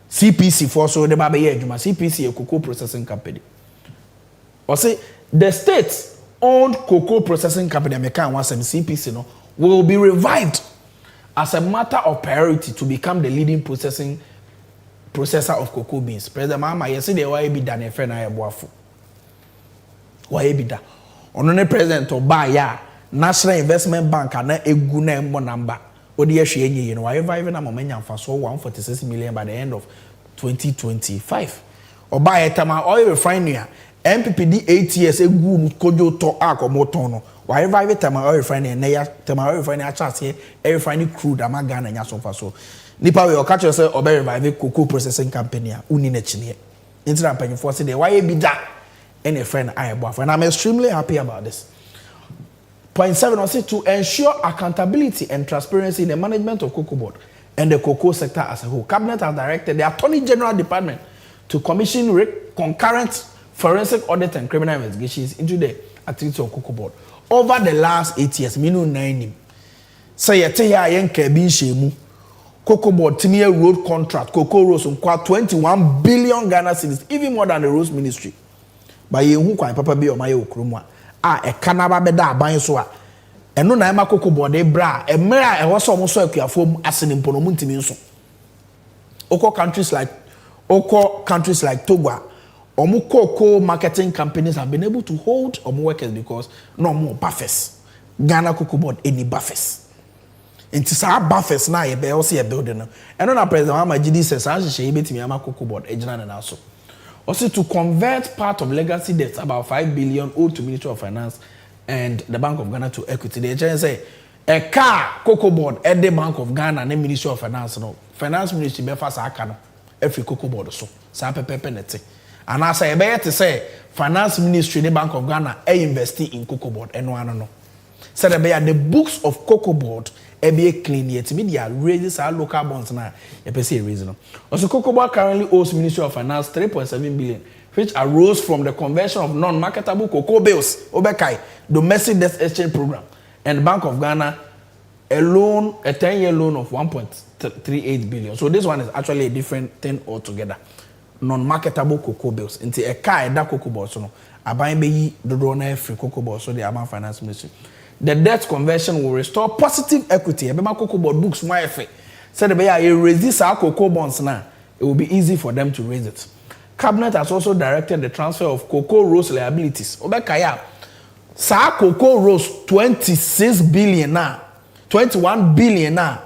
CPC for so the baba ye adwuma. CPC a cocoa processing company. Or say the states owned cocoa processing company American CPC no will be revived as a matter of priority to become the leading processor of cocoa beans. President Mama yesterday why be done a friend I boafo. Why be da? Onone president oba ya National Investment Bank na egu na embo number. Odi ye hwe enye no why revive na momenya mfaso 146 million by the end of 2025. Oba yetama oil refinery MPPD 8 years egu kojo to akomoton no why revive Tama oil refinery na ya Tama oil refinery achase e refinery crude ama Ghana nya so fa so nipa we catch yourself obe revive cocoa processing company a uni na chine intra panyfo say dey why be da any friend I boaf and I'm extremely happy about this. Point 7 or 6 to ensure accountability and transparency in the management of Cocobod and the cocoa sector as a whole. Cabinet has directed the Attorney General Department to commission concurrent forensic audit and criminal investigations into the activity of Cocobod over the last 8 years. Minu 9 say yete ya yenka bi shemu Cocobod timie road contract cocoa roads on 21 billion Ghana cedis, even more than the roads ministry. By ye hu kwan papa bi o maye okromwa a e kanaba beda aban so a eno na ema Cocobod e bra e mera e wo so mo so akuafom asene mpono mu ntimi nso. Oko countries like Togo, omo cocoa marketing companies have been able to hold omo workers because no more buffers. Ghana Cocobod any buffers. Into sa buffers na ye be also ye building no. And na president Mama GD says sa hye betimi ama Cocobod ejina na so. Also to convert part of legacy debts about 5 billion owed to Ministry of Finance and the Bank of Ghana to equity. They just say a car Cocobod at the Bank of Ghana and the Ministry of Finance no. Finance Ministry be fast aka no. Every Cocobod so. Sa pepe nete. And as I be to say Finance Ministry the Bank of Ghana invest in Cocobod eno ano no. Said the books of Cocobod be clean yet media raises our local bonds now. You see a reason. Also, Cocobod currently owes Ministry of Finance 3.7 billion, which arose from the conversion of non-marketable cocoa bills, Obekai, domestic debt exchange program, and Bank of Ghana a loan, a 10-year loan of 1.38 billion. So this one is actually a different thing altogether. Non-marketable cocoa bills. Into a car that Cocobod so no. Abayin be the donor free Cocobod so the Aban Finance Ministry. The debt conversion will restore positive equity. Ebema Cocobod books more effect. Said the way you resist our cocoa bonds now, it will be easy for them to raise it. Cabinet has also directed the transfer of cocoa rows liabilities. Obekaya, sa cocoa rows 26 billion now, 21 billion now.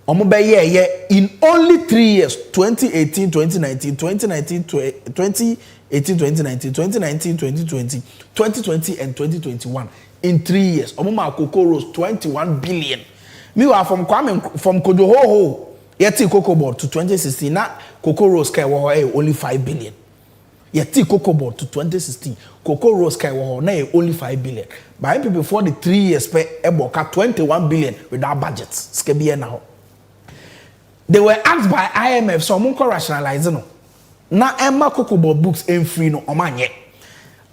In only 3 years, 2018, 2019, 2019, 2018, 2019, 2019, 2020, 2020, and 2021. In 3 years, Omoma cocoa rose 21 billion. Meanwhile, from Kojohoho, yeti Cocobod to 2016, now cocoa rose only 5 billion. Yeti Cocobod to 2016, cocoa rose only 5 billion. By before the 3 years, pay eboka 21 billion without budgets. Skebie now. They were asked by IMF, so munko rationalize no. Na Emma Cocobod books ain't free no omanye.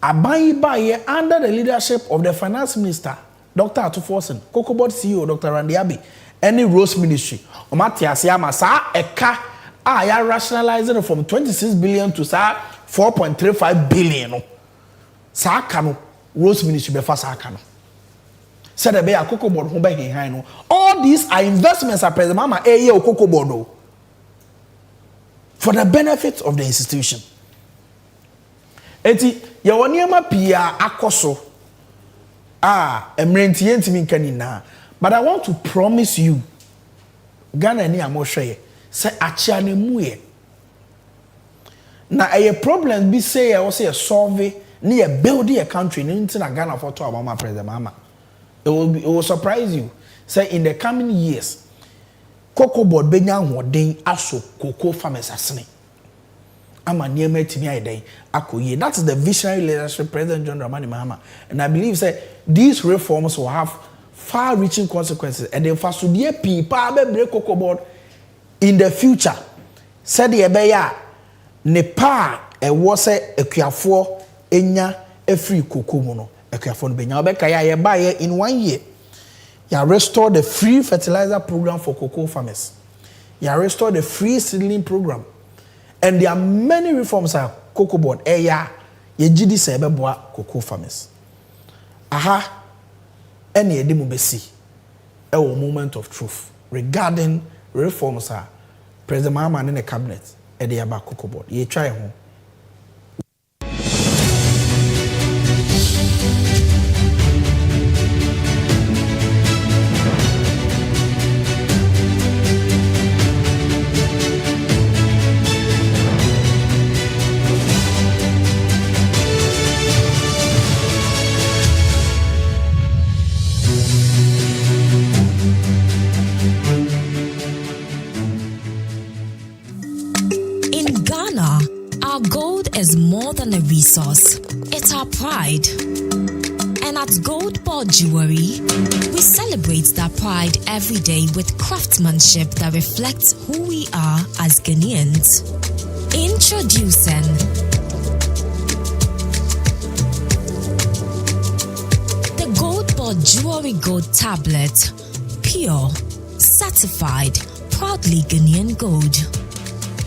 Abayi under the leadership of the Finance Minister, Dr. Atuforsen, Cocobod CEO, Dr. Randy Abbey, any Rose Ministry, Omatia Siama, sa eka, ya rationalizing from 26 billion to sa 4.35 billion. Sa kano, Rose Ministry be fast kano. Said the bear Cocobod home back in high. All these are investments at present, Mama, or Cocobod for the benefit of the institution. Eti ya waniema pia akoso emrenti ntimi nkanina, but I want to promise you Ghana ni amohwe say achia ne muye na a problem be say ya say solve ni build a country ni ntina Ghana for to abama president mama. It will surprise you say in the coming years Cocobod benya hoden aso cocoa farmers asene. That is the visionary leadership President John Dramani Mahama. And I believe that these reforms will have far-reaching consequences. And then for people break Cocobod in the future. Said the Ebeya Nepal was a Kiafo Enya a free Kokomono, a Kiafon Benya Bekaya buy in 1 year. You restore the free fertilizer program for cocoa farmers. You restore the free seedling program. And there are many reforms at Cocobod. Ye GD sebeboa cocoa farmers. Aha, any edimu besi. A moment of truth regarding reforms are President Mahama in the cabinet. Edi about Cocobod. Ye try home. Is more than a resource, it's our pride. And at Cocobod Jewelry, we celebrate that pride every day with craftsmanship that reflects who we are as Ghanaians. Introducing the Cocobod Jewelry Gold Tablet, pure, certified, proudly Ghanaian gold.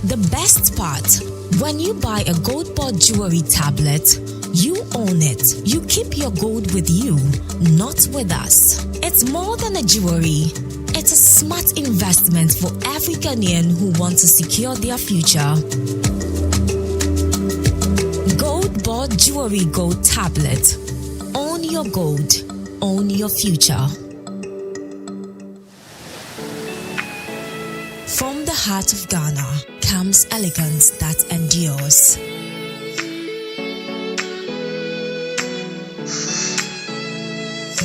The best part, when you buy a Cocobod Jewelry tablet, you own it. You keep your gold with you, not with us. It's more than a jewelry. It's a smart investment for every Ghanaian who wants to secure their future. Cocobod Jewelry Gold Tablet. Own your gold. Own your future. From the heart of Ghana comes elegance that endures.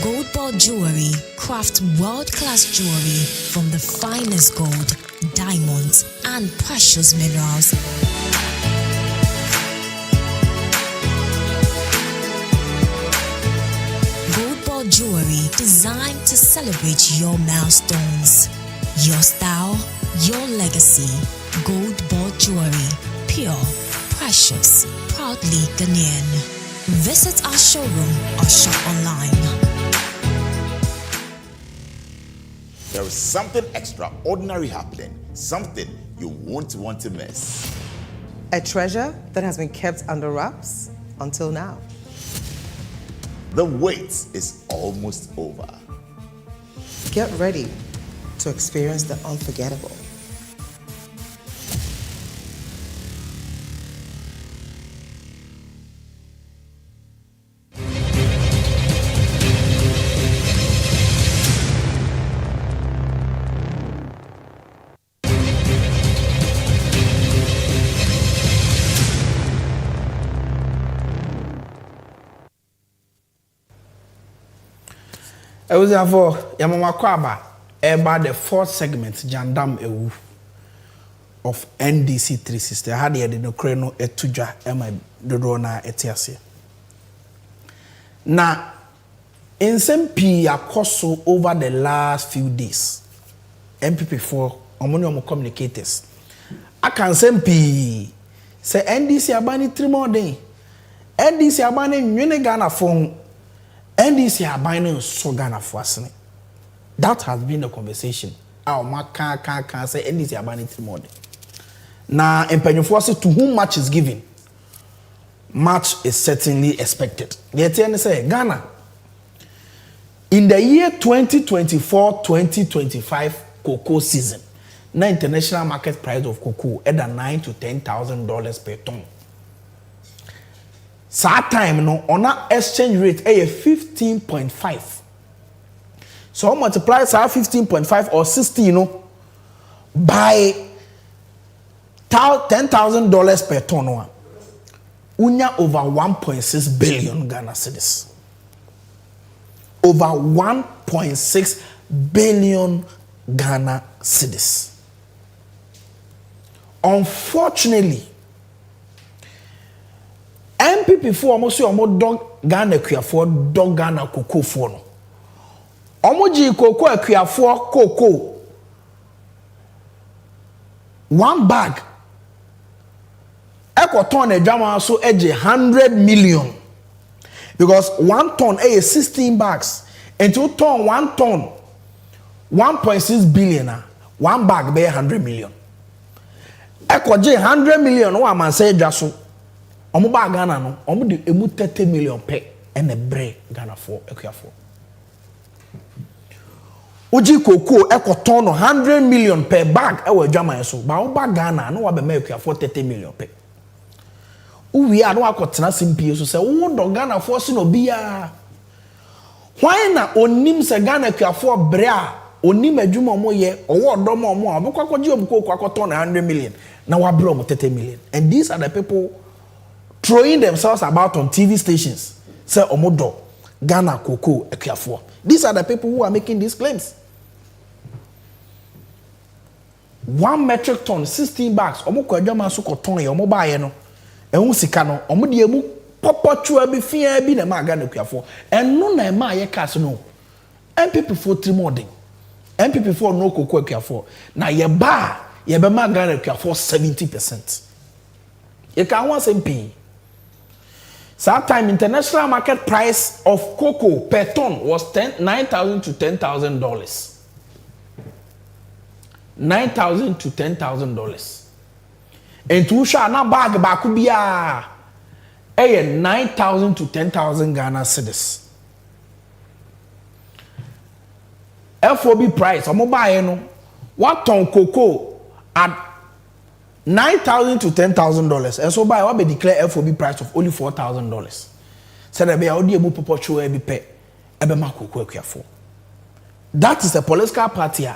Cocobod Jewelry craft world-class jewelry from the finest gold, diamonds, and precious minerals. Cocobod Jewelry designed to celebrate your milestones, your style, your legacy. Cocobod Jewelry, pure, precious, proudly Ghanaian. Visit our showroom or shop online. There is something extraordinary happening, something you won't want to miss. A treasure that has been kept under wraps until now. The wait is almost over. Get ready to experience the unforgettable. Therefore, Yamama Kwaba, about the fourth segment, Jandam Ewu of NDC360. I had the Kreno Etuja, Emma Dodona Etiasi. Now, in some P Akoso over the last few days, MPP4, Omonium communicators. I can say P say NDC Abani 3 more days. NDC Abani Mune Ghana phone. NDC are buying so Ghana for us. That has been the conversation. Our man can't say NDC are buying 3 more. Now, in Pennyforce, to whom much is given, much is certainly expected. Yet, say Ghana in the year 2024-2025 cocoa season, the international market price of cocoa at $9,000 to $10,000 per ton. So time no on our exchange rate is 15.5. So multiply 15.5 or 60, you know, by $10,000 per ton. Unya over 1.6 billion Ghana cedis. Over 1.6 billion Ghana cedis. Unfortunately, MPP for almost almost dog Ghana for dog Ghana cocoa for no. Omoji cocoa for cocoa. 1 bag. Eko ton e jama so eje 100 million. Because 1 ton is 16 bags. And 2 ton 1 ton 1.6 billion. 1 bag be 100 million. Eko je 100 million o man say jaso. Omo ba Ghana no, omo de emu 30 million pe and a bre Ghana for ekuafo. Uji cocoa ekoton no 100 million per bag e wa dwaman so. Ba o ba Ghana no wa be make ekuafo 30 million pe. Uwi a no akotena simpie so say wo do Ghana for se no bia. Why na onim se Ghana ekuafo bre a onim adwuma mo ye owo odom mo a obekwakoje obuko akoton 100 million na wa bre omo 30 million. And these are the people throwing themselves about on TV stations. Say Omodo, Ghana, Cocoa, Ekuafo. These are the people who are making these claims. 1 metric ton, 16 bags. Omo kwa jama so koton ye omo ba ye no. Ehun sika no, omo de emu popotua bi fia bi na ma Ghana Ekuafo. Eno na ma ye cast no. MPP for 3 more thing. MPP for no Cocoa Ekuafo. Na ye ba ye be ma Ghana Ekuafo 70%. Ye can want MP. So time international market price of cocoa per ton was $9,000 to $10,000. $9,000 to $10,000. And to show na bag bakubia, 9,000 to 10,000 Ghana cedis. FOB price, omo buy no, 1 ton cocoa at $9,000 to $10,000. And so by what be declare FOB price of only $4,000. So that be audio mu popo e bi pe ebe ma cocoa ekuafo. That is a political party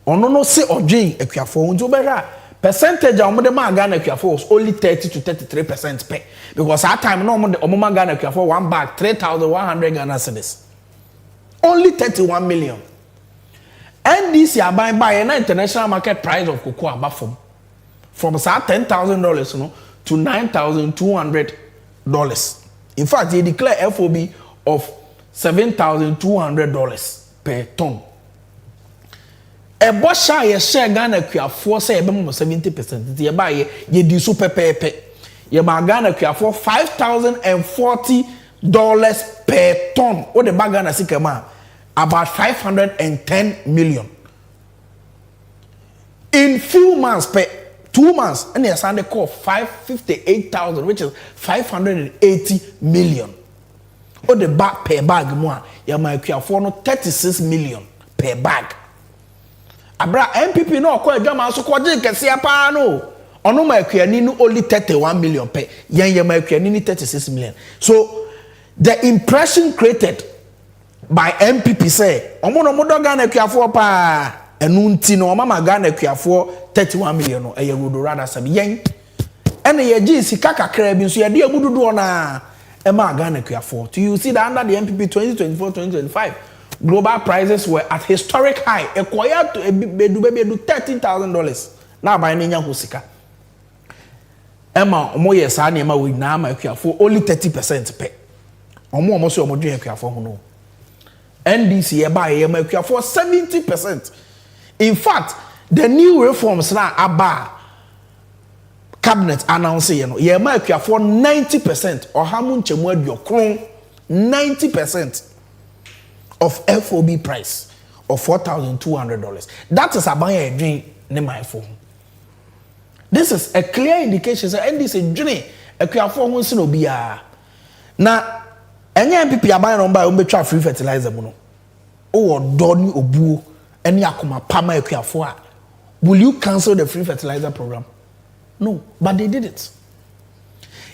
ono no se odwen akuafo nti obehwa percentage a omode ma Ghana akuafo was only 30 to 33% pay because at time no omode ma Ghana akuafo one bag 3,100 Ghana cedis only 31 million. NDC aban buy na international market price of cocoa aba from say $10,000 no to $9,200. In fact, they declare FOB of $7,200 per ton. A bosha ye share Ghana kuafo say ebe mo 70%. Ye ba ye di super pepe. Ye ba Ghana kuafo $5,040 per ton. O the bag Ghana sikema about 510 million. In few months, 2 months, and they signed a call 558,000, which is 580 million. Or the bag per bag more, you might for no 36 million per bag. Abra MPP no call German so called Kasiapa no. Ono my no only 31 million per yen my 36 million. So the impression created by MPP say omo do Ghana kuafo pa enu nti no mama Ghana kuafo 31 million no eye would rather sabi yen ene ye gi sika kakra bi so ye de abududu na e ma Ghana kuafo. To you see that under the MPP 2024-2025 global prices were at historic high ekoya to bedu $13,000 na ba nya ho sika ema omo ye sa na ema we na ma kuafo only 30% pe omo so omo dwen kuafo ho no. NDC for 70%. In fact, the new reforms now about cabinet announcing for 90% or how much 90% of FOB price of $4,200. That is about a dream in my phone. This is a clear indication that NDC dream a for who no be now. Any MPP aban no buy ombetwa free fertilizer mu no. O odoni obuo eni akoma pama akuafo a. Will you cancel the free fertilizer program? No, but they did it.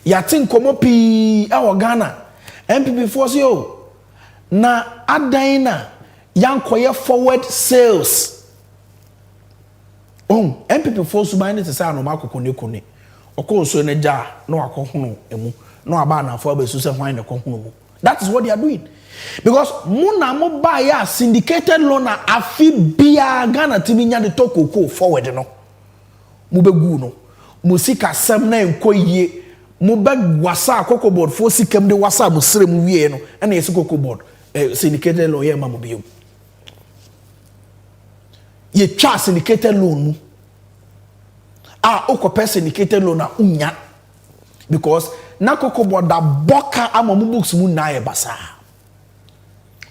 Yatin komo pi e Ghana. MPP force yo na adan na yankoye forward sales. MPP force buy it say no makoko ne kone. Okọ so ne ja no akohono emu. No aba na for be so say hwan ne kohono mu. That is what they are doing. Because muna mo buy syndicated loan na afi bia Ghana timi nya de tokoko forward no. Mo begu no. Mo sika sem na enko yie. Mo beg wasa Cocobod fo sikam de wasa mo sere mo wie no. Na yesi Cocobod syndicated loan ye ma mo biom. Ye twa syndicated loan mu. Okopɛ syndicated loan na unya. Because na Cocobod da boka ama mu books mu na ye basa.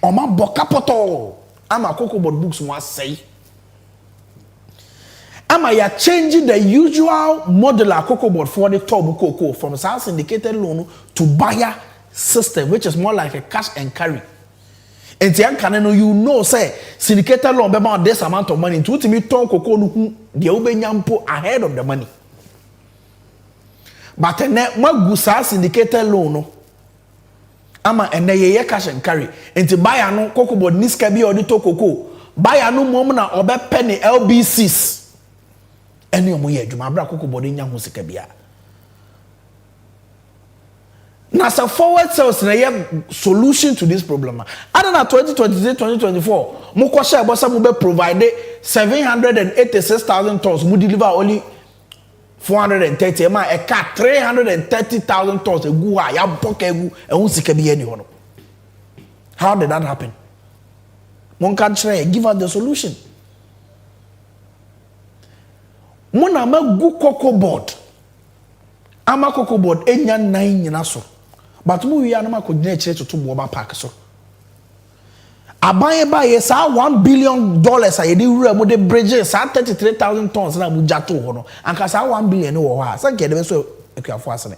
Oma boka poto ama Cocobod books mu asai. Ama ya changing the usual model of Cocobod for the top cocoa from syndicated loan to buyer system, which is more like a cash and carry. And you know say syndicated loan be about this amount of money to me turn cocoa no the obenyampo ahead of the money. But ne magusa syndicated loan no ama ene ye cash and carry enti buyer no Cocobod niska bi odi to cocoa buyer no mom na obe penny LBCs ene omo ye adwuma bra Cocobod nya ho sika bia na so forward sales na ye solution to this problem. Other than 2023-2024 mo ko share bosa mo be provide 786,000 tons mo deliver only 430 ma e ka 330,000 tons egu a ya boka egu ehun sika bi eni hono. How did that happen? Mon can try give us the solution. Mona magu Cocobod ama Cocobod enya 9 nyina so. But mu wi anama ko gina chire to bo ba park so. Aban ba ye sa $1 billion a ye di wura mo de bridge sa 33,000 tons na mu jato ho no. Anka sa $1 billion wo ho a. Sa ke de be so ekuafo asene.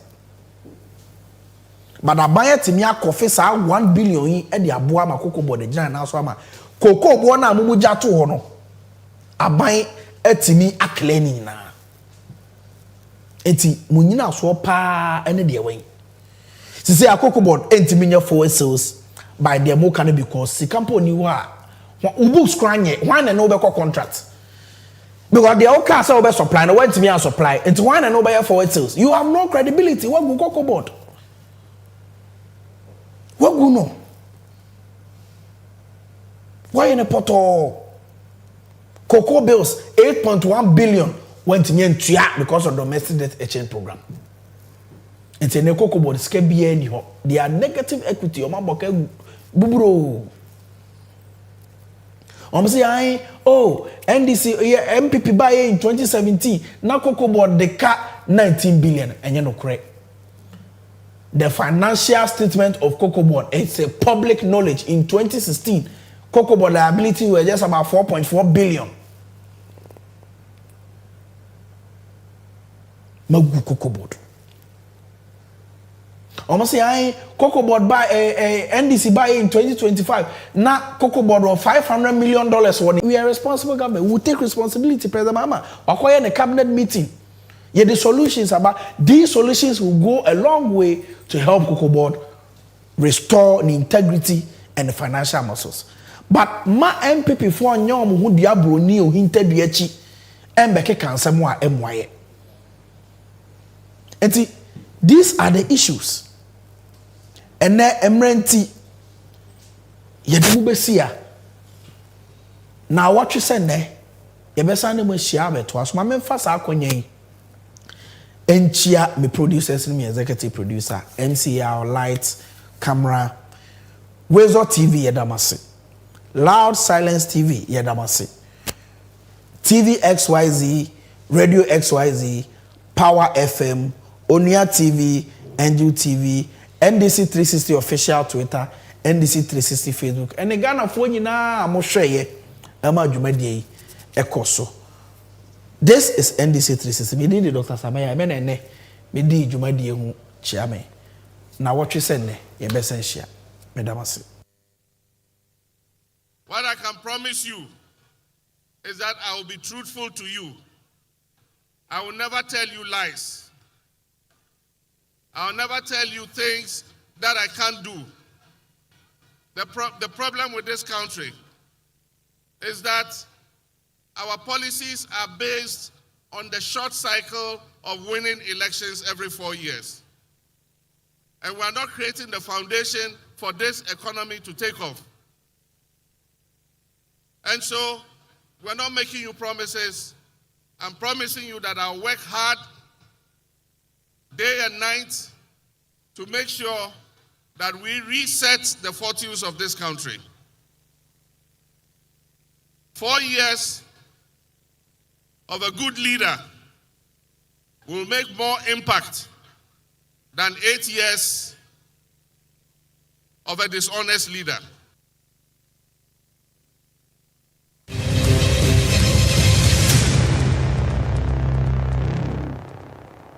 But aban timi akofe sa $1 billion yi e de aboa ma Cocobod de gina na so ama. Cocobod na mu jato ho no. Aban etimi akleni na. Enti munyina so pa ene de wen. Si say Cocobod entimi nya forward sales by the mo can because si company wa ubooks kranye wan na no be contract Because the old cars are supply, no went to me and supply. It's one and over for sales. You have no credibility. What go Cocobod? What go no? Why in a portal? Cocoa bills 8.1 billion went to me because of domestic debt exchange program. It's a Cocobod SKBN. They are negative equity. Bubro. Say, oh, NDC, MPP buy in 2017. Now Cocobod the car 19 billion. And you know correct. The financial statement of Cocobod, it's a public knowledge. In 2016, Cocobod liability were just about 4.4 billion. Magu Cocobod. Say, Cocobod buy NDC buy in 2025. Now Cocobod on $500 million. We are responsible government. We take responsibility, President Mama. Acquire the cabinet meeting. Yeah, the solutions about these solutions will go a long way to help Cocobod restore the integrity and the financial muscles. But ma MPP for nyom hu diabro ni o hinta duachi embeke kansam a emwaye. Enti these are the issues. And na emrenti yedu besia. Na what you say ne ye besa ne mo hia beto aso ma memfa sa akonyen. Enchia me producers me executive producer MCR lights camera Wezo TV yedamase Loud Silence TV yedamase TV XYZ Radio XYZ Power FM Onia TV Angel TV NDC360 official Twitter NDC360 Facebook and the Ghana for nyina mo hweye ama dwumadie ekoso. This is NDC360. Me di Dr. Samaya me ne me di dwumadie hu chia me. Na what you say ne ye besen hia. Me damase. What I can promise you is that I will be truthful to you. I will never tell you lies. I will never tell you things that I can't do. The problem with this country is that our policies are based on the short cycle of winning elections every 4 years. And we are not creating the foundation for this economy to take off. And so, we're not making you promises. I'm promising you that I'll work hard day and night to make sure that we reset the fortunes of this country. 4 years of a good leader will make more impact than 8 years of a dishonest leader.